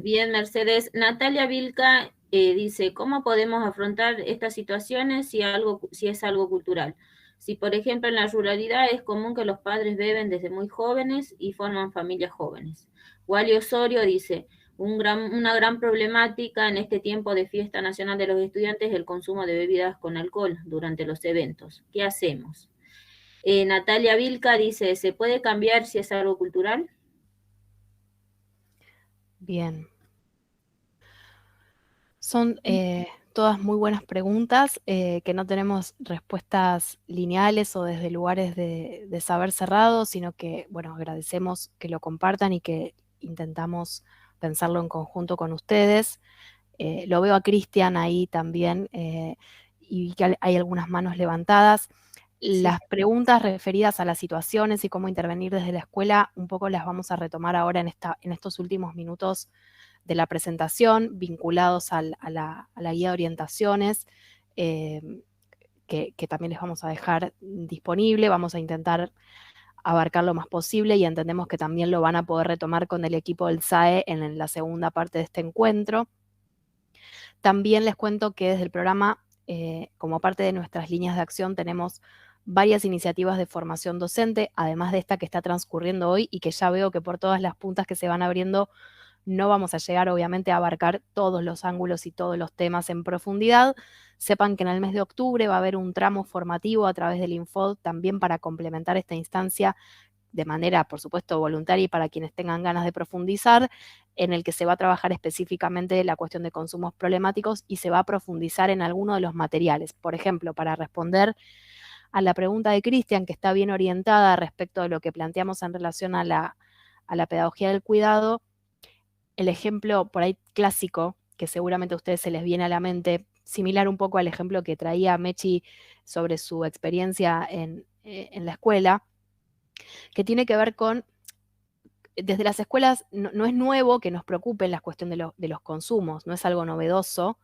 Bien, Mercedes. Natalia Vilca dice, ¿cómo podemos afrontar estas situaciones si es algo cultural? Si, por ejemplo, en la ruralidad es común que los padres beben desde muy jóvenes y forman familias jóvenes. Wally Osorio dice, una gran problemática en este tiempo de fiesta nacional de los estudiantes es el consumo de bebidas con alcohol durante los eventos. ¿Qué hacemos? Natalia Vilca dice, ¿se puede cambiar si es algo cultural? Bien. Son todas muy buenas preguntas que no tenemos respuestas lineales o desde lugares de saber cerrado, sino que, bueno, agradecemos que lo compartan y que intentamos pensarlo en conjunto con ustedes. Lo veo a Cristian ahí también y que hay algunas manos levantadas. Las preguntas referidas a las situaciones y cómo intervenir desde la escuela, un poco las vamos a retomar ahora en estos últimos minutos de la presentación, vinculados a la guía de orientaciones, que también les vamos a dejar disponible. Vamos a intentar abarcar lo más posible y entendemos que también lo van a poder retomar con el equipo del SAE en la segunda parte de este encuentro. También les cuento que desde el programa, como parte de nuestras líneas de acción, tenemos varias iniciativas de formación docente, además de esta que está transcurriendo hoy y que ya veo que por todas las puntas que se van abriendo no vamos a llegar, obviamente, a abarcar todos los ángulos y todos los temas en profundidad. Sepan que en el mes de octubre va a haber un tramo formativo a través del Infod también para complementar esta instancia de manera, por supuesto, voluntaria y para quienes tengan ganas de profundizar, en el que se va a trabajar específicamente la cuestión de consumos problemáticos y se va a profundizar en alguno de los materiales. Por ejemplo, para responder a la pregunta de Cristian, que está bien orientada respecto de lo que planteamos en relación a la pedagogía del cuidado, el ejemplo por ahí clásico, que seguramente a ustedes se les viene a la mente, similar un poco al ejemplo que traía Mechi sobre su experiencia en la escuela, que tiene que ver con, desde las escuelas no es nuevo que nos preocupen la cuestión de los consumos, no es algo novedoso.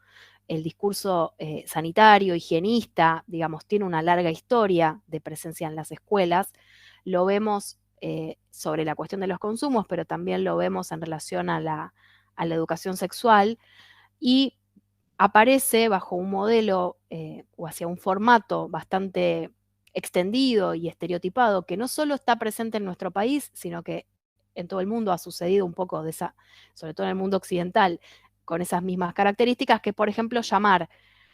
El discurso sanitario, higienista, digamos, tiene una larga historia de presencia en las escuelas. Lo vemos sobre la cuestión de los consumos, pero también lo vemos en relación a la educación sexual, y aparece bajo un modelo o hacia un formato bastante extendido y estereotipado que no solo está presente en nuestro país, sino que en todo el mundo ha sucedido un poco de esa, sobre todo en el mundo occidental, con esas mismas características, que por ejemplo llamar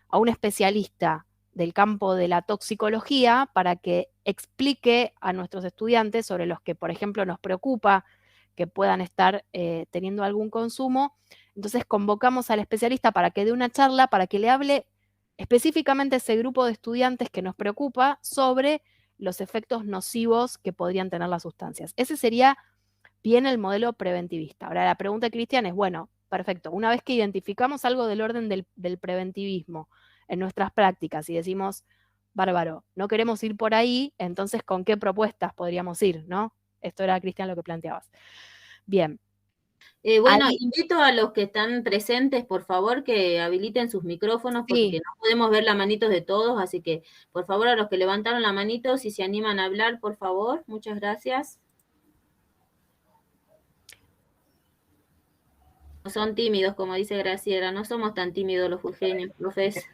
a un especialista del campo de la toxicología para que explique a nuestros estudiantes sobre los que, por ejemplo, nos preocupa que puedan estar teniendo algún consumo. Entonces convocamos al especialista para que dé una charla, para que le hable específicamente a ese grupo de estudiantes que nos preocupa sobre los efectos nocivos que podrían tener las sustancias. Ese sería bien el modelo preventivista. Ahora la pregunta de Cristian es, bueno, perfecto, una vez que identificamos algo del orden del preventivismo en nuestras prácticas y decimos, bárbaro, no queremos ir por ahí, entonces ¿con qué propuestas podríamos ir, no? Esto era, Cristian, lo que planteabas. Bien. Bueno, invito a los que están presentes, por favor, que habiliten sus micrófonos, porque Sí. no podemos ver las manitos de todos, así que, por favor, a los que levantaron la manito, si se animan a hablar, por favor, muchas gracias. No son tímidos, como dice Graciela, no somos tan tímidos los jujeños, profes.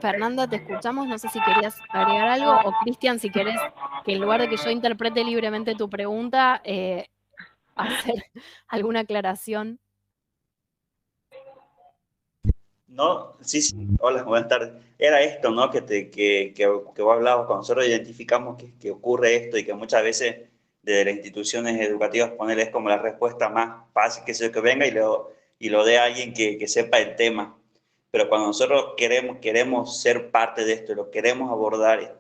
Fernanda, te escuchamos, no sé si querías agregar algo, o Cristian, si querés que en lugar de que yo interprete libremente tu pregunta, hacer alguna aclaración. No, sí, hola, buenas tardes. Era esto, ¿no? Que vos hablabas, cuando nosotros identificamos que ocurre esto y que muchas veces desde las instituciones educativas ponerles como la respuesta más fácil que sea que venga y lo dé a alguien que sepa el tema. Pero cuando nosotros queremos ser parte de esto, lo queremos abordar,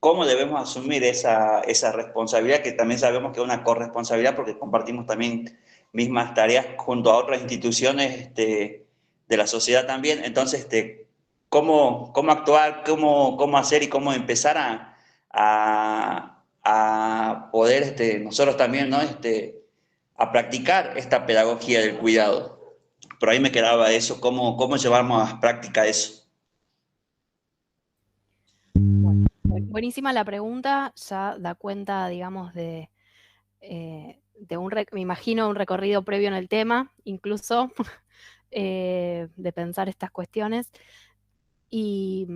¿cómo debemos asumir esa responsabilidad? Que también sabemos que es una corresponsabilidad porque compartimos también mismas tareas junto a otras instituciones de la sociedad también. Entonces, ¿cómo actuar, cómo hacer y cómo empezar a poder nosotros también, ¿no? a practicar esta pedagogía del cuidado. Por ahí me quedaba eso, cómo llevamos a práctica eso. Buenísima la pregunta, ya da cuenta, digamos, me imagino, un recorrido previo en el tema, incluso, de pensar estas cuestiones. Y,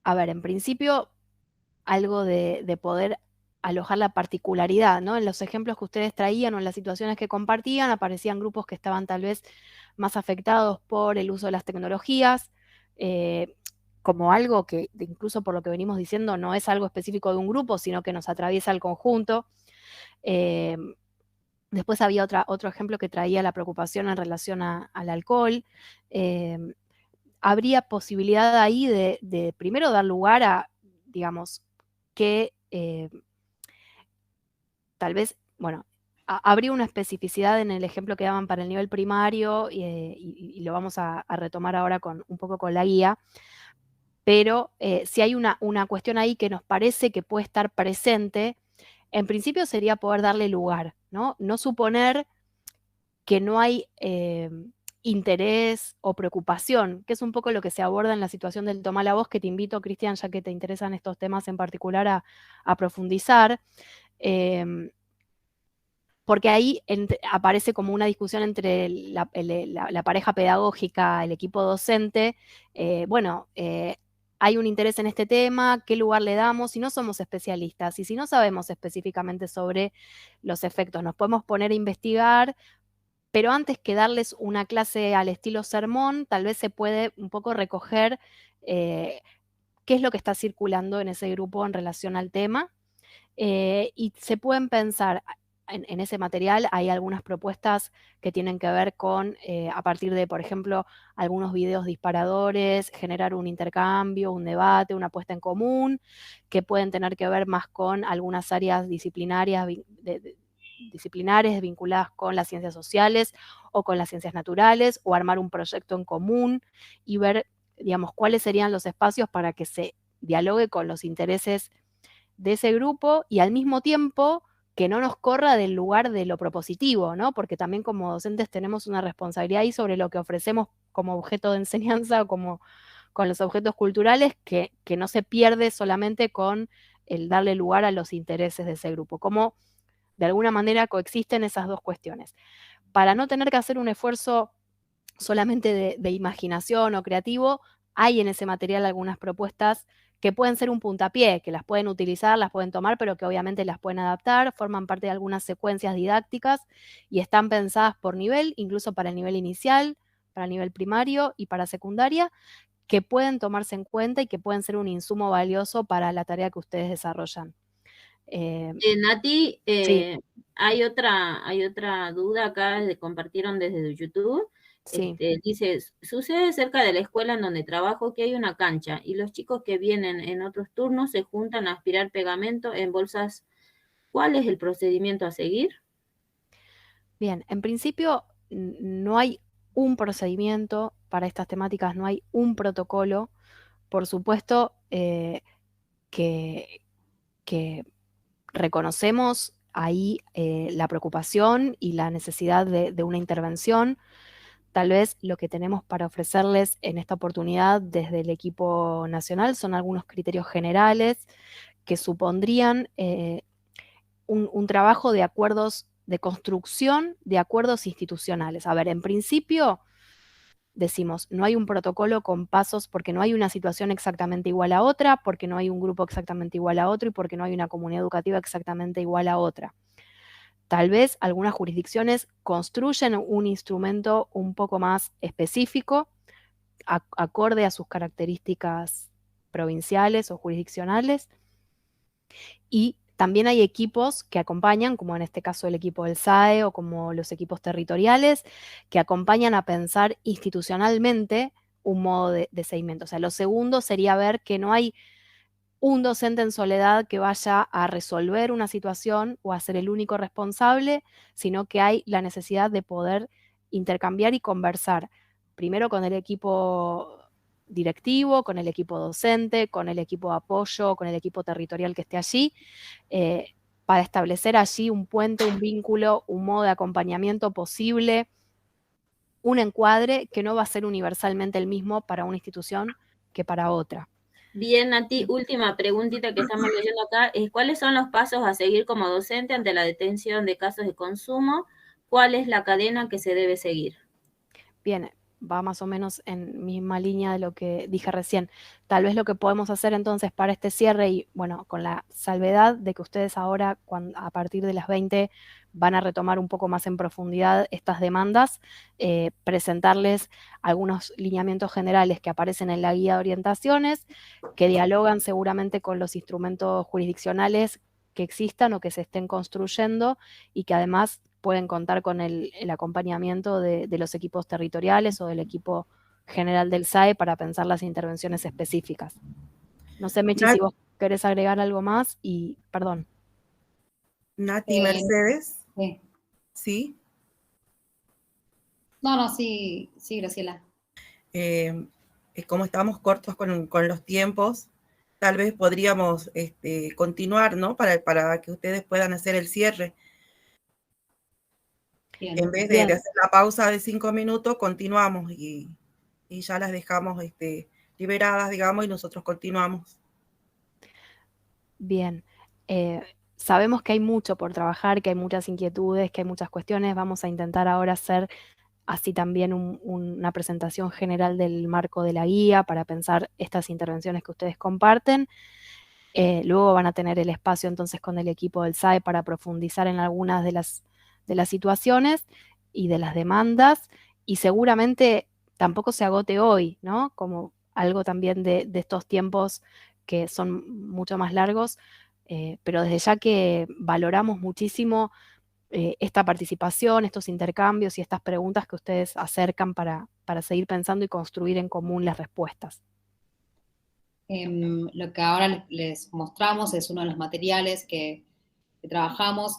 a ver, en principio, algo de poder alojar la particularidad, ¿no? En los ejemplos que ustedes traían o en las situaciones que compartían, aparecían grupos que estaban tal vez más afectados por el uso de las tecnologías, como algo que, incluso por lo que venimos diciendo, no es algo específico de un grupo, sino que nos atraviesa el conjunto. Después había otro ejemplo que traía la preocupación en relación al alcohol. Habría posibilidad ahí de primero dar lugar a, digamos, que tal vez, bueno, habría una especificidad en el ejemplo que daban para el nivel primario y lo vamos a retomar ahora un poco con la guía, pero si hay una cuestión ahí que nos parece que puede estar presente, en principio sería poder darle lugar, ¿no? No suponer que no hay interés o preocupación, que es un poco lo que se aborda en la situación del Tomá la Voz, que te invito, Cristian, ya que te interesan estos temas en particular, a profundizar. Porque ahí aparece como una discusión entre la pareja pedagógica, el equipo docente. Hay un interés en este tema, qué lugar le damos, si no somos especialistas y si no sabemos específicamente sobre los efectos, nos podemos poner a investigar, pero antes que darles una clase al estilo sermón, tal vez se puede un poco recoger qué es lo que está circulando en ese grupo en relación al tema. Y se pueden pensar, en ese material hay algunas propuestas que tienen que ver con, a partir de, por ejemplo, algunos videos disparadores, generar un intercambio, un debate, una puesta en común, que pueden tener que ver más con algunas áreas disciplinarias vinculadas con las ciencias sociales o con las ciencias naturales, o armar un proyecto en común y ver, digamos, cuáles serían los espacios para que se dialogue con los intereses de ese grupo y al mismo tiempo que no nos corra del lugar de lo propositivo, ¿no? Porque también como docentes tenemos una responsabilidad ahí sobre lo que ofrecemos como objeto de enseñanza o como con los objetos culturales, que no se pierde solamente con el darle lugar a los intereses de ese grupo. Como de alguna manera coexisten esas dos cuestiones. Para no tener que hacer un esfuerzo solamente de imaginación o creativo, hay en ese material algunas propuestas que pueden ser un puntapié, que las pueden utilizar, las pueden tomar, pero que obviamente las pueden adaptar, forman parte de algunas secuencias didácticas y están pensadas por nivel, incluso para el nivel inicial, para el nivel primario y para secundaria, que pueden tomarse en cuenta y que pueden ser un insumo valioso para la tarea que ustedes desarrollan. Nati, Sí. hay otra duda acá que compartieron desde YouTube. Sí. Dice, sucede cerca de la escuela en donde trabajo que hay una cancha y los chicos que vienen en otros turnos se juntan a aspirar pegamento en bolsas. ¿Cuál es el procedimiento a seguir? Bien, en principio no hay un procedimiento para estas temáticas, no hay un protocolo. Por supuesto que reconocemos ahí la preocupación y la necesidad de una intervención. Tal vez lo que tenemos para ofrecerles en esta oportunidad desde el equipo nacional son algunos criterios generales que supondrían un trabajo de acuerdos, de construcción de acuerdos institucionales. A ver, en principio decimos, no hay un protocolo con pasos porque no hay una situación exactamente igual a otra, porque no hay un grupo exactamente igual a otro y porque no hay una comunidad educativa exactamente igual a otra. Tal vez algunas jurisdicciones construyen un instrumento un poco más específico, acorde a sus características provinciales o jurisdiccionales, y también hay equipos que acompañan, como en este caso el equipo del SAE o como los equipos territoriales, que acompañan a pensar institucionalmente un modo de seguimiento. O sea, lo segundo sería ver que no hay un docente en soledad que vaya a resolver una situación o a ser el único responsable, sino que hay la necesidad de poder intercambiar y conversar, primero con el equipo directivo, con el equipo docente, con el equipo de apoyo, con el equipo territorial que esté allí, para establecer allí un puente, un vínculo, un modo de acompañamiento posible, un encuadre que no va a ser universalmente el mismo para una institución que para otra. Bien, Nati, última preguntita que estamos leyendo acá es ¿cuáles son los pasos a seguir como docente ante la detención de casos de consumo? ¿Cuál es la cadena que se debe seguir? Bien, va más o menos en misma línea de lo que dije recién. Tal vez lo que podemos hacer entonces para este cierre, y bueno, con la salvedad de que ustedes ahora, a partir de las 20, van a retomar un poco más en profundidad estas demandas, presentarles algunos lineamientos generales que aparecen en la guía de orientaciones, que dialogan seguramente con los instrumentos jurisdiccionales que existan o que se estén construyendo y que además pueden contar con el acompañamiento de los equipos territoriales o del equipo general del SAE para pensar las intervenciones específicas. No sé, Mechi, si vos querés agregar algo más y, perdón. Nati, Mercedes, Sí. ¿sí? No, sí, Graciela. Como estamos cortos con los tiempos, tal vez podríamos continuar, ¿no? Para que ustedes puedan hacer el cierre. Bien. En vez de hacer la pausa de 5 minutos, continuamos y ya las dejamos liberadas, digamos, y nosotros continuamos. Bien. Sabemos que hay mucho por trabajar, que hay muchas inquietudes, que hay muchas cuestiones. Vamos a intentar ahora hacer así también una presentación general del marco de la guía para pensar estas intervenciones que ustedes comparten. Luego van a tener el espacio entonces con el equipo del SAE para profundizar en algunas de las situaciones y de las demandas, y seguramente tampoco se agote hoy, ¿no? Como algo también de estos tiempos que son mucho más largos, pero desde ya que valoramos muchísimo esta participación, estos intercambios y estas preguntas que ustedes acercan para seguir pensando y construir en común las respuestas. Lo que ahora les mostramos es uno de los materiales que trabajamos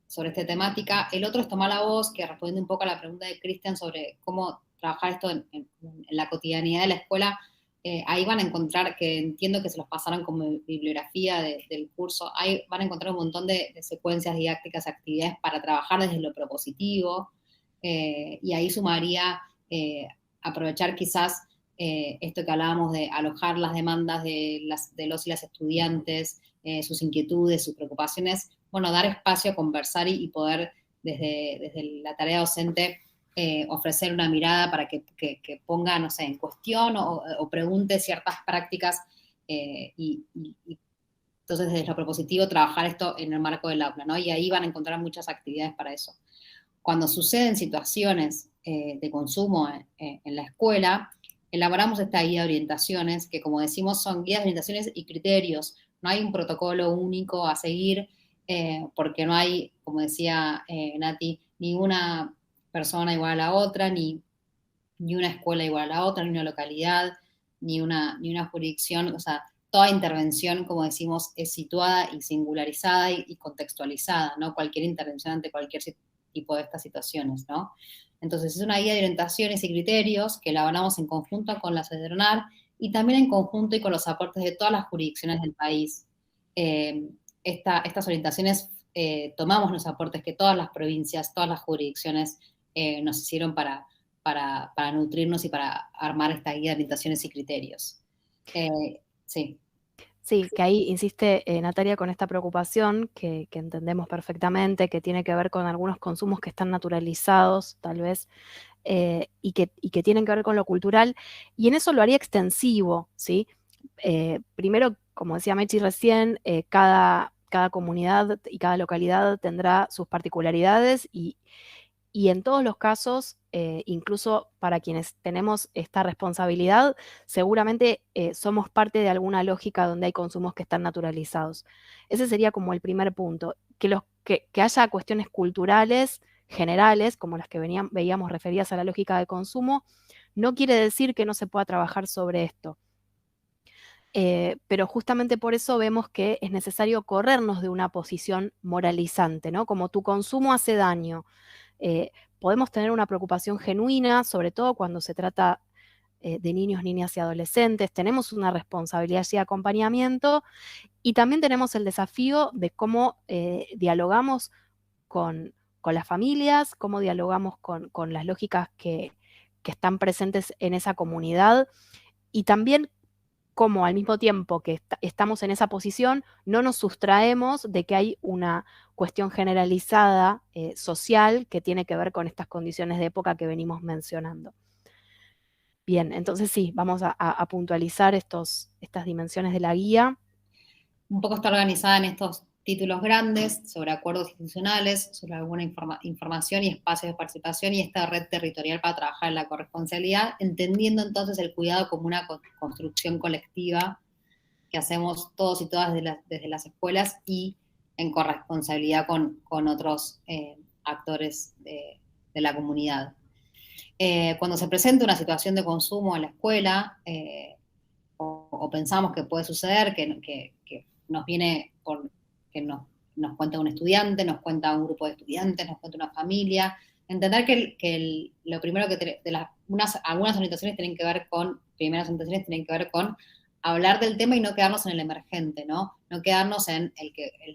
sobre esta temática. El otro es Tomar la Voz, que respondiendo un poco a la pregunta de Cristian sobre cómo trabajar esto en la cotidianidad de la escuela, ahí van a encontrar, que entiendo que se los pasaron como bibliografía del curso, ahí van a encontrar un montón de secuencias didácticas, actividades para trabajar desde lo propositivo, y ahí sumaría aprovechar quizás esto que hablábamos de alojar las demandas de los y las estudiantes, sus inquietudes, sus preocupaciones, bueno, dar espacio a conversar y poder desde la tarea docente ofrecer una mirada para que ponga, no sé, en cuestión o pregunte ciertas prácticas y entonces desde lo propositivo trabajar esto en el marco del aula, ¿no? Y ahí van a encontrar muchas actividades para eso. Cuando suceden situaciones de consumo en la escuela, elaboramos esta guía de orientaciones, que como decimos son guías de orientaciones y criterios. No hay un protocolo único a seguir, porque no hay, como decía Nati, ninguna persona igual a la otra, ni una escuela igual a la otra, ni una localidad, ni una jurisdicción. O sea, toda intervención, como decimos, es situada y singularizada y contextualizada, ¿no? Cualquier intervención ante cualquier tipo de estas situaciones, ¿no? Entonces, es una guía de orientaciones y criterios que elaboramos en conjunto con la CEDRONAR y también en conjunto y con los aportes de todas las jurisdicciones del país. Estas orientaciones tomamos los aportes que todas las provincias, todas las jurisdicciones nos hicieron para nutrirnos y para armar esta guía de orientaciones y criterios. Sí. Sí, que ahí insiste Natalia con esta preocupación que entendemos perfectamente, que tiene que ver con algunos consumos que están naturalizados, tal vez, y que tienen que ver con lo cultural, y en eso lo haría extensivo, ¿sí? Primero, como decía Mechi recién, cada comunidad y cada localidad tendrá sus particularidades y en todos los casos, incluso para quienes tenemos esta responsabilidad, seguramente somos parte de alguna lógica donde hay consumos que están naturalizados. Ese sería como el primer punto, que haya cuestiones culturales generales, como las que veíamos referidas a la lógica de consumo, no quiere decir que no se pueda trabajar sobre esto. Pero justamente por eso vemos que es necesario corrernos de una posición moralizante, ¿no? Como tu consumo hace daño. Podemos tener una preocupación genuina, sobre todo cuando se trata de niños, niñas y adolescentes. Tenemos una responsabilidad de acompañamiento y también tenemos el desafío de cómo dialogamos con las familias, cómo dialogamos con las lógicas que están presentes en esa comunidad y también cómo al mismo tiempo que estamos en esa posición, no nos sustraemos de que hay una cuestión generalizada social que tiene que ver con estas condiciones de época que venimos mencionando. Bien, entonces sí, vamos a puntualizar estas dimensiones de la guía. Un poco está organizada en estos títulos grandes sobre acuerdos institucionales, sobre alguna información y espacios de participación y esta red territorial para trabajar en la corresponsabilidad, entendiendo entonces el cuidado como una construcción colectiva que hacemos todos y todas desde las escuelas y en corresponsabilidad con otros actores de la comunidad. Cuando se presenta una situación de consumo en la escuela, o pensamos que puede suceder, que nos viene que nos cuenta un estudiante, nos cuenta un grupo de estudiantes, nos cuenta una familia, entender que lo primero que algunas orientaciones tienen que ver con, primeras orientaciones tienen que ver con hablar del tema y no quedarnos en el emergente, ¿no? No quedarnos en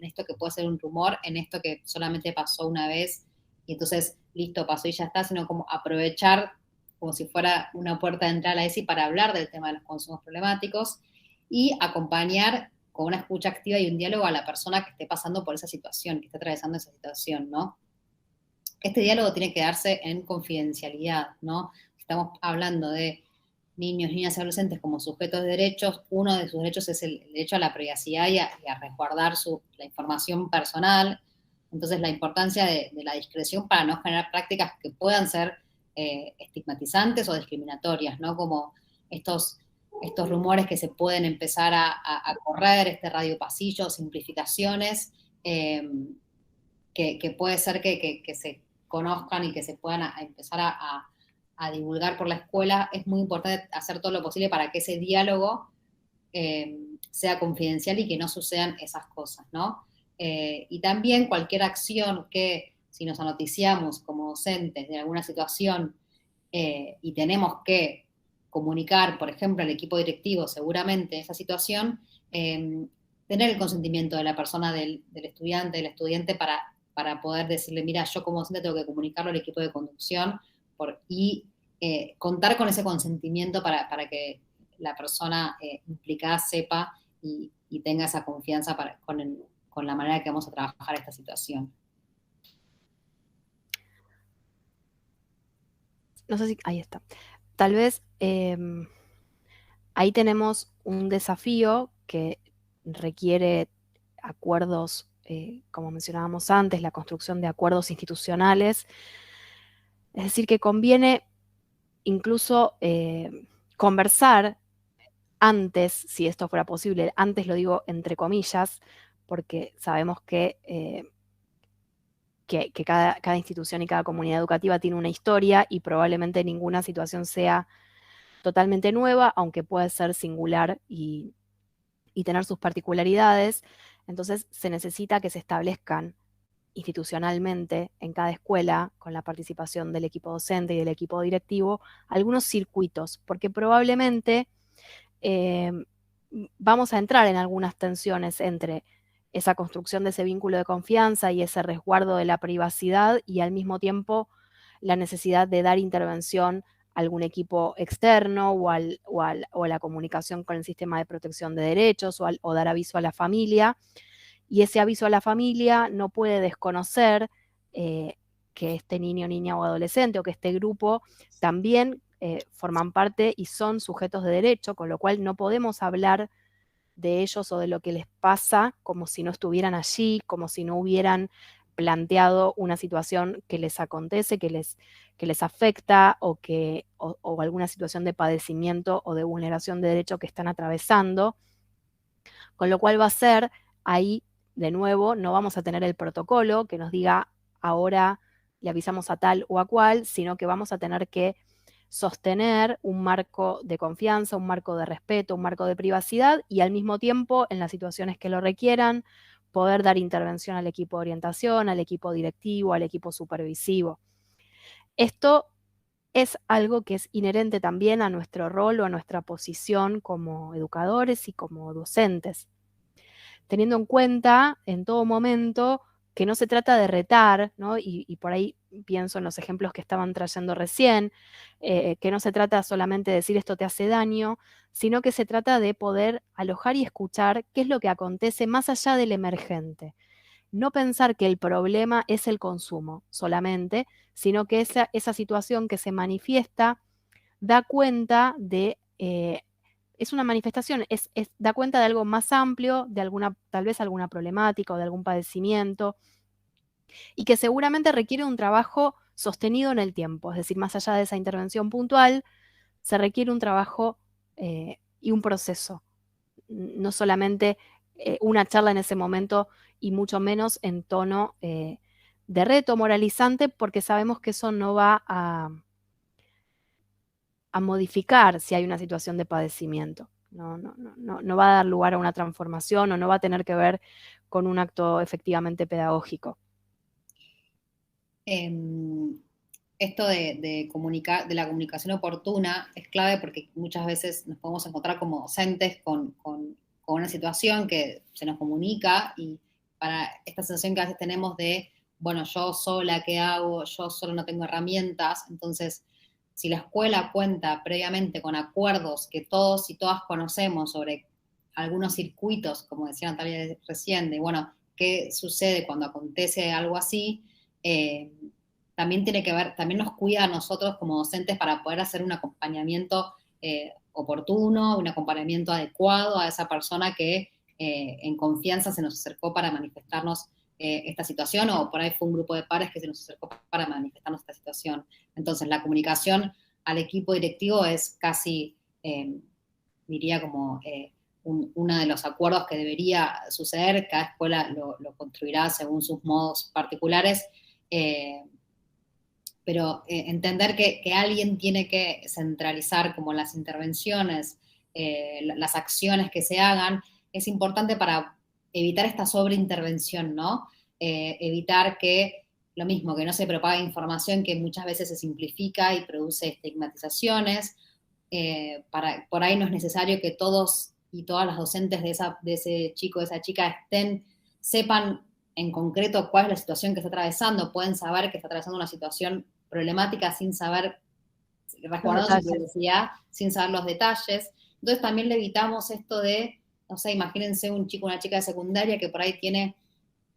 esto que puede ser un rumor, en esto que solamente pasó una vez y entonces, listo, pasó y ya está, sino como aprovechar como si fuera una puerta de entrada a la ESI para hablar del tema de los consumos problemáticos y acompañar con una escucha activa y un diálogo a la persona que esté pasando por esa situación, que esté atravesando esa situación, ¿no? Este diálogo tiene que darse en confidencialidad, ¿no? Estamos hablando de niños, niñas y adolescentes como sujetos de derechos. Uno de sus derechos es el derecho a la privacidad y a resguardar la información personal. Entonces, la importancia de la discreción para no generar prácticas que puedan ser estigmatizantes o discriminatorias, ¿no? Como estos rumores que se pueden empezar a correr, este radio pasillo, simplificaciones, que puede ser que se conozcan y que se puedan empezar a divulgar por la escuela. Es muy importante hacer todo lo posible para que ese diálogo sea confidencial y que no sucedan esas cosas, ¿no? Y también cualquier acción que, si nos anoticiamos como docentes de alguna situación y tenemos que comunicar, por ejemplo, al equipo directivo seguramente esa situación, tener el consentimiento de la persona, del estudiante, del estudiante, para poder decirle, mira, yo como docente tengo que comunicarlo al equipo de conducción y contar con ese consentimiento para que la persona implicada sepa y tenga esa confianza con la manera que vamos a trabajar esta situación. No sé si, ahí está. Tal vez ahí tenemos un desafío que requiere acuerdos, como mencionábamos antes, la construcción de acuerdos institucionales. Es decir, que conviene incluso conversar antes, si esto fuera posible, antes lo digo entre comillas, porque sabemos que cada institución y cada comunidad educativa tiene una historia y probablemente ninguna situación sea totalmente nueva, aunque puede ser singular y tener sus particularidades. Entonces se necesita que se establezcan institucionalmente en cada escuela, con la participación del equipo docente y del equipo directivo, algunos circuitos, porque probablemente vamos a entrar en algunas tensiones entre esa construcción de ese vínculo de confianza y ese resguardo de la privacidad y al mismo tiempo la necesidad de dar intervención a algún equipo externo o a la comunicación con el sistema de protección de derechos o dar aviso a la familia. Y ese aviso a la familia no puede desconocer que este niño, niña o adolescente o que este grupo también forman parte y son sujetos de derecho, con lo cual no podemos hablar de ellos o de lo que les pasa como si no estuvieran allí, como si no hubieran planteado una situación que les acontece, que les afecta o alguna situación de padecimiento o de vulneración de derecho que están atravesando. Con lo cual va a ser ahí, de nuevo, no vamos a tener el protocolo que nos diga ahora le avisamos a tal o a cual, sino que vamos a tener que sostener un marco de confianza, un marco de respeto, un marco de privacidad y al mismo tiempo, en las situaciones que lo requieran, poder dar intervención al equipo de orientación, al equipo directivo, al equipo supervisivo. Esto es algo que es inherente también a nuestro rol o a nuestra posición como educadores y como docentes, teniendo en cuenta en todo momento que no se trata de retar, ¿no? Y por ahí pienso en los ejemplos que estaban trayendo recién, que no se trata solamente de decir esto te hace daño, sino que se trata de poder alojar y escuchar qué es lo que acontece más allá del emergente. No pensar que el problema es el consumo solamente, sino que esa situación que se manifiesta da cuenta de, es una manifestación, da cuenta de algo más amplio, de tal vez alguna problemática o de algún padecimiento, y que seguramente requiere un trabajo sostenido en el tiempo. Es decir, más allá de esa intervención puntual, se requiere un trabajo y un proceso. No solamente una charla en ese momento y mucho menos en tono de reto moralizante, porque sabemos que eso no va a modificar si hay una situación de padecimiento. No va a dar lugar a una transformación o no va a tener que ver con un acto efectivamente pedagógico. Esto de la comunicación oportuna es clave porque muchas veces nos podemos encontrar como docentes con una situación que se nos comunica, y para esta sensación que a veces tenemos de, bueno, yo sola, ¿qué hago? Yo solo no tengo herramientas. Entonces, si la escuela cuenta previamente con acuerdos que todos y todas conocemos sobre algunos circuitos, como decía Natalia recién, de, bueno, qué sucede cuando acontece algo así, también tiene que ver, también nos cuida a nosotros como docentes para poder hacer un acompañamiento oportuno, un acompañamiento adecuado a esa persona que en confianza se nos acercó para manifestarnos esta situación, o por ahí fue un grupo de pares que se nos acercó para manifestarnos esta situación. Entonces, la comunicación al equipo directivo es casi, diría como uno de los acuerdos que debería suceder. Cada escuela lo construirá según sus modos particulares, pero entender que alguien tiene que centralizar como las intervenciones, las acciones que se hagan, es importante para evitar esta sobreintervención, ¿no? Evitar que, lo mismo, que no se propague información que muchas veces se simplifica y produce estigmatizaciones. Por ahí no es necesario que todos y todas las docentes de ese chico, de esa chica sepan en concreto cuál es la situación que está atravesando. Pueden saber que está atravesando una situación problemática sin saber, resguardando su privacidad, sin saber los detalles. Entonces también le evitamos esto de, no sé, imagínense un chico, una chica de secundaria que por ahí tiene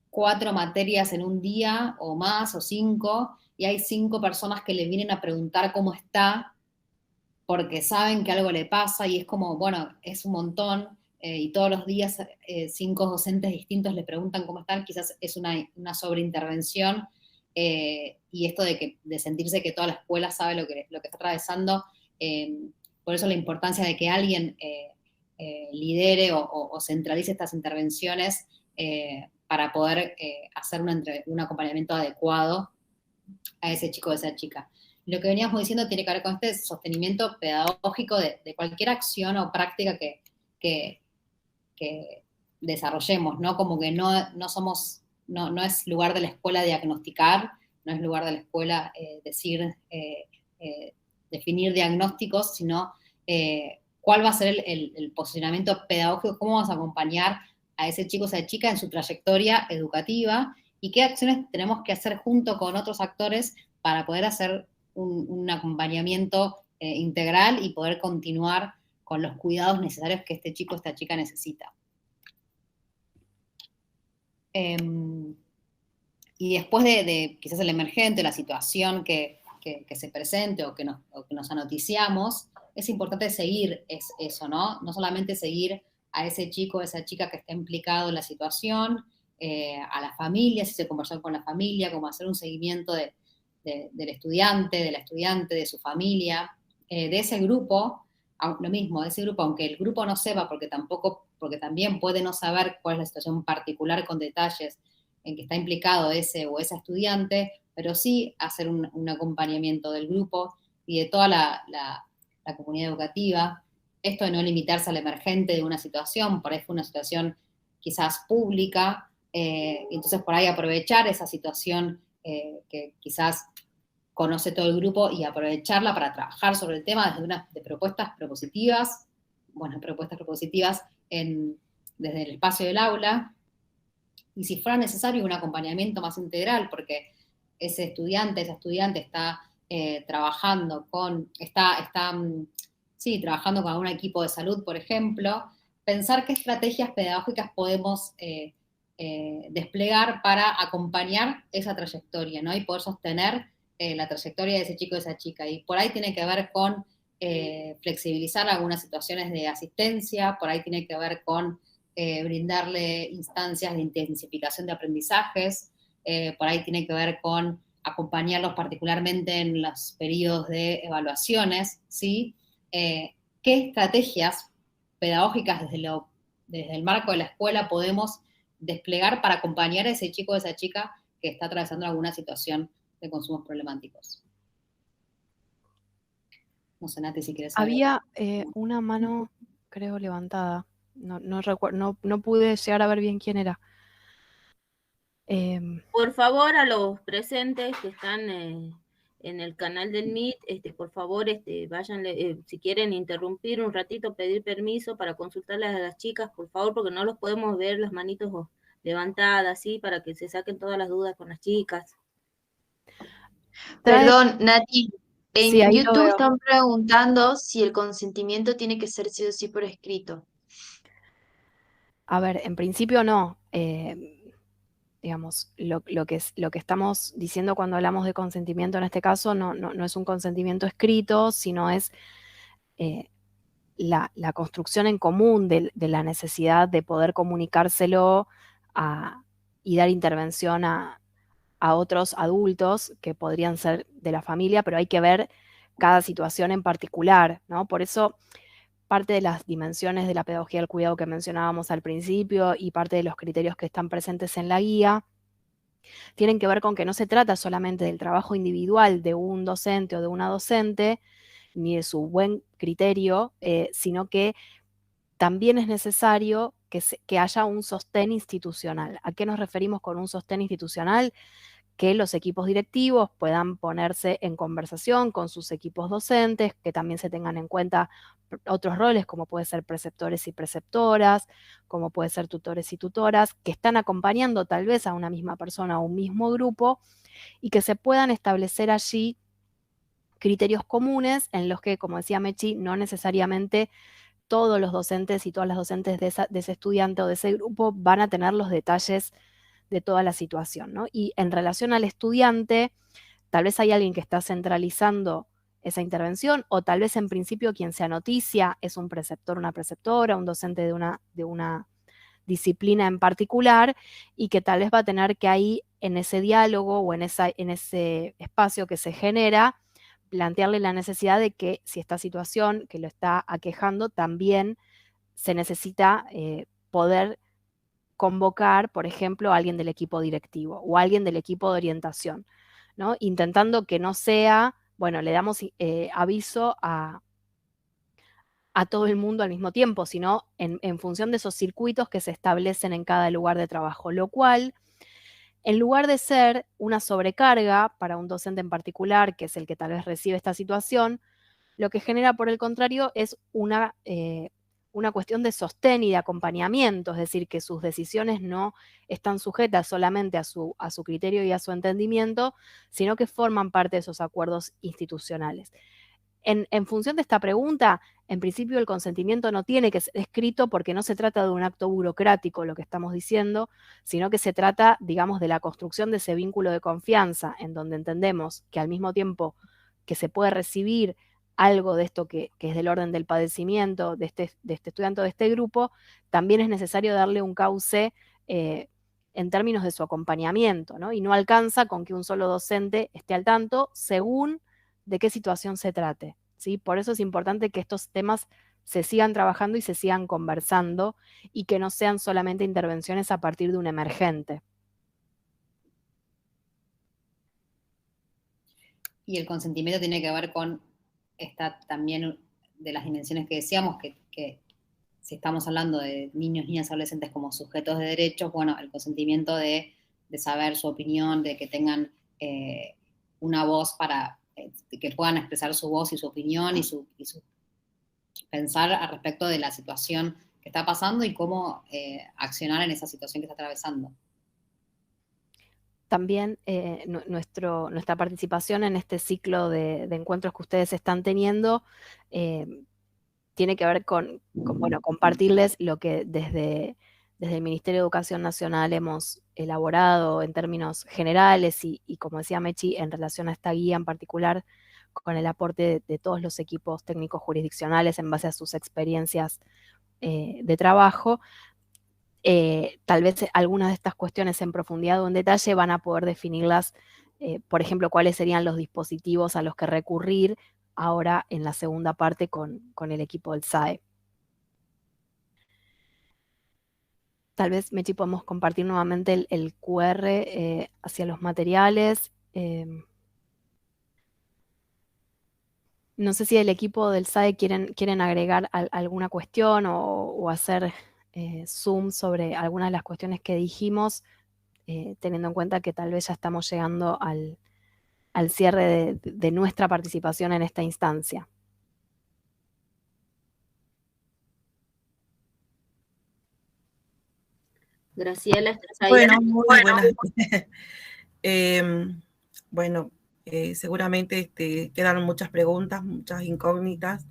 4 materias en un día o más, o 5, y hay 5 personas que le vienen a preguntar cómo está, porque saben que algo le pasa, y es como, bueno, es un montón, y todos los días 5 docentes distintos le preguntan cómo están. Quizás es una sobreintervención, y esto de sentirse que toda la escuela sabe lo que está atravesando. Por eso la importancia de que alguien lidere o centralice estas intervenciones para poder hacer un acompañamiento adecuado a ese chico o a esa chica. Lo que veníamos diciendo tiene que ver con este sostenimiento pedagógico de cualquier acción o práctica que desarrollemos, ¿no? Como que no es lugar de la escuela diagnosticar, no es lugar de la escuela definir diagnósticos, sino cuál va a ser el posicionamiento pedagógico, cómo vamos a acompañar a ese chico o esa chica en su trayectoria educativa, y qué acciones tenemos que hacer junto con otros actores para poder hacer un acompañamiento integral y poder continuar con los cuidados necesarios que este chico o esta chica necesita. Y después de quizás el emergente, la situación que se presente o que nos anoticiamos, es importante seguir eso, ¿no? No solamente seguir a ese chico o esa chica que está implicado en la situación, a la familia, si se conversó con la familia, como hacer un seguimiento del estudiante, de la estudiante, de su familia, de ese grupo. Lo mismo, de ese grupo, aunque el grupo no sepa, porque también puede no saber cuál es la situación particular con detalles en que está implicado ese o esa estudiante, pero sí hacer un acompañamiento del grupo y de toda la comunidad educativa. Esto de no limitarse al emergente de una situación, por ahí fue una situación quizás pública, entonces por ahí aprovechar esa situación que quizás conoce todo el grupo y aprovecharla para trabajar sobre el tema desde propuestas propositivas, desde el espacio del aula, y si fuera necesario un acompañamiento más integral, porque ese estudiante, esa estudiante está trabajando con algún equipo de salud, por ejemplo, pensar qué estrategias pedagógicas podemos desplegar para acompañar esa trayectoria, ¿no? Y poder sostener la trayectoria de ese chico o esa chica. Y por ahí tiene que ver con flexibilizar algunas situaciones de asistencia, por ahí tiene que ver con brindarle instancias de intensificación de aprendizajes, por ahí tiene que ver con acompañarlos particularmente en los periodos de evaluaciones, ¿sí? ¿Qué estrategias pedagógicas desde el marco de la escuela podemos desplegar para acompañar a ese chico o esa chica que está atravesando alguna situación de consumos problemáticos? No sé, Nati, si quieres saber. Había una mano, creo, levantada. No pude llegar a ver bien quién era. Por favor, a los presentes que están en el canal del Meet, por favor, váyanle, si quieren interrumpir un ratito, pedir permiso para consultarles a las chicas, por favor, porque no los podemos ver las manitos levantadas, ¿sí? Para que se saquen todas las dudas con las chicas. Perdón, Nati, en Sí, ahí lo YouTube veo. están preguntando si el consentimiento tiene que ser sí o sí por escrito. A ver, en principio no. Digamos, lo que estamos diciendo cuando hablamos de consentimiento en este caso no es un consentimiento escrito, sino es la construcción en común de la necesidad de poder comunicárselo y dar intervención a otros adultos que podrían ser de la familia, pero hay que ver cada situación en particular, ¿no? Por eso parte de las dimensiones de la pedagogía del cuidado que mencionábamos al principio y parte de los criterios que están presentes en la guía tienen que ver con que no se trata solamente del trabajo individual de un docente o de una docente, ni de su buen criterio, sino que también es necesario que haya un sostén institucional. ¿A qué nos referimos con un sostén institucional? Que los equipos directivos puedan ponerse en conversación con sus equipos docentes, que también se tengan en cuenta otros roles como puede ser preceptores y preceptoras, como puede ser tutores y tutoras, que están acompañando tal vez a una misma persona o un mismo grupo y que se puedan establecer allí criterios comunes en los que, como decía Mechi, no necesariamente todos los docentes y todas las docentes de ese estudiante o de ese grupo van a tener los detalles de toda la situación, ¿no? Y en relación al estudiante, tal vez hay alguien que está centralizando esa intervención, o tal vez en principio quien se anoticia es un preceptor, una preceptora, un docente de una disciplina en particular, y que tal vez va a tener que ahí, en ese diálogo o en ese espacio que se genera, plantearle la necesidad de que si esta situación que lo está aquejando, también se necesita poder convocar, por ejemplo, a alguien del equipo directivo o a alguien del equipo de orientación, ¿no? Intentando que no sea, bueno, le damos aviso a todo el mundo al mismo tiempo, sino en función de esos circuitos que se establecen en cada lugar de trabajo, lo cual, en lugar de ser una sobrecarga para un docente en particular, que es el que tal vez recibe esta situación, lo que genera, por el contrario, es una cuestión de sostén y de acompañamiento, es decir, que sus decisiones no están sujetas solamente a su criterio y a su entendimiento, sino que forman parte de esos acuerdos institucionales. En función de esta pregunta, en principio el consentimiento no tiene que ser escrito porque no se trata de un acto burocrático, lo que estamos diciendo, sino que se trata, digamos, de la construcción de ese vínculo de confianza en donde entendemos que al mismo tiempo que se puede recibir algo de esto que es del orden del padecimiento de este estudiante o de este grupo, también es necesario darle un cauce en términos de su acompañamiento, ¿no? Y no alcanza con que un solo docente esté al tanto según de qué situación se trate, ¿sí? Por eso es importante que estos temas se sigan trabajando y se sigan conversando y que no sean solamente intervenciones a partir de un emergente. Y el consentimiento tiene que ver con también de las dimensiones que decíamos, que si estamos hablando de niños, niñas, adolescentes como sujetos de derechos, bueno, el consentimiento de saber su opinión, de que tengan una voz para que puedan expresar su voz y su opinión y su pensar al respecto de la situación que está pasando y cómo accionar en esa situación que está atravesando. También nuestra participación en este ciclo de encuentros que ustedes están teniendo tiene que ver con compartirles lo que desde el Ministerio de Educación Nacional hemos elaborado en términos generales y como decía Mechi, en relación a esta guía en particular, con el aporte de todos los equipos técnicos jurisdiccionales en base a sus experiencias de trabajo. Tal vez algunas de estas cuestiones en profundidad o en detalle van a poder definirlas, por ejemplo, cuáles serían los dispositivos a los que recurrir ahora en la segunda parte con el equipo del SAE. Tal vez, Mechi, podemos compartir nuevamente el QR hacia los materiales. No sé si el equipo del SAE quieren agregar alguna cuestión o hacer zoom sobre algunas de las cuestiones que dijimos, teniendo en cuenta que tal vez ya estamos llegando al cierre de nuestra participación en esta instancia. Graciela, ¿estás ahí? Bueno, muy buenas. Bueno, seguramente quedaron muchas preguntas, muchas incógnitas.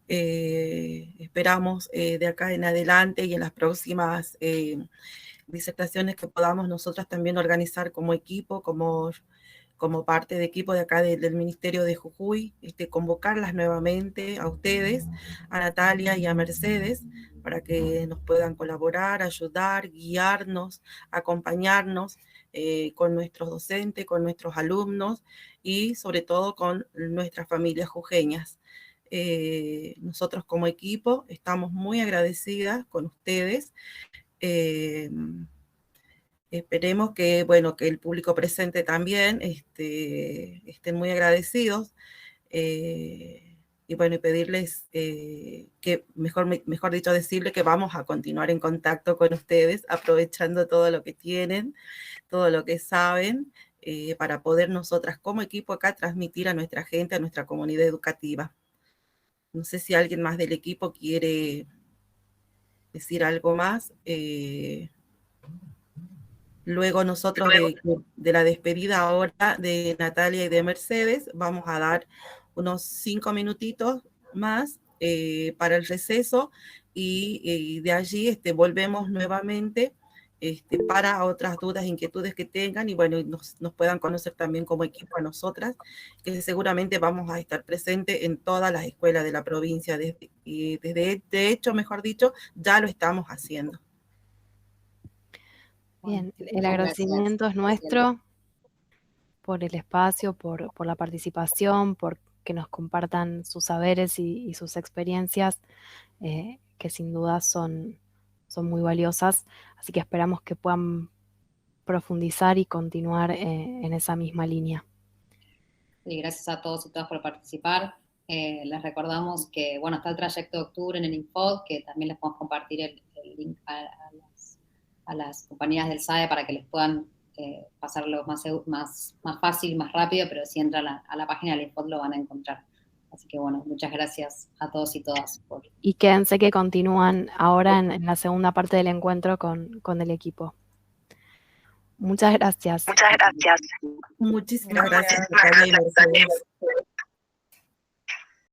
Esperamos de acá en adelante y en las próximas disertaciones que podamos nosotras también organizar como equipo, como parte de equipo de acá del Ministerio de Jujuy, convocarlas nuevamente a ustedes, a Natalia y a Mercedes, para que nos puedan colaborar, ayudar, guiarnos, acompañarnos con nuestros docentes, con nuestros alumnos y sobre todo con nuestras familias jujeñas. Nosotros como equipo estamos muy agradecidas con ustedes. Esperemos que, bueno, que el público presente también estén muy agradecidos. Y bueno, y pedirles que, mejor dicho, decirles que vamos a continuar en contacto con ustedes, aprovechando todo lo que tienen, todo lo que saben, para poder nosotras como equipo acá transmitir a nuestra gente, a nuestra comunidad educativa. No sé si alguien más del equipo quiere decir algo más. Luego nosotros de la despedida ahora de Natalia y de Mercedes, vamos a dar unos 5 minutitos más para el receso y de allí volvemos nuevamente para otras dudas, inquietudes que tengan y bueno, nos puedan conocer también como equipo a nosotras, que seguramente vamos a estar presentes en todas las escuelas de la provincia, de hecho, mejor dicho, ya lo estamos haciendo. Bien, el agradecimiento es nuestro por el espacio, por la participación, por que nos compartan sus saberes y sus experiencias, que sin duda son muy valiosas. Así que esperamos que puedan profundizar y continuar en esa misma línea. Y gracias a todos y todas por participar. Les recordamos que, bueno, está el trayecto de octubre en el Infod, que también les podemos compartir el link a las compañías del SAE para que les puedan pasarlo más fácil, más rápido, pero si entran a la página del Infod lo van a encontrar. Así que bueno, muchas gracias a todos y todas. Y quédense que continúan ahora en la segunda parte del encuentro con el equipo. Muchas gracias. Muchísimas gracias.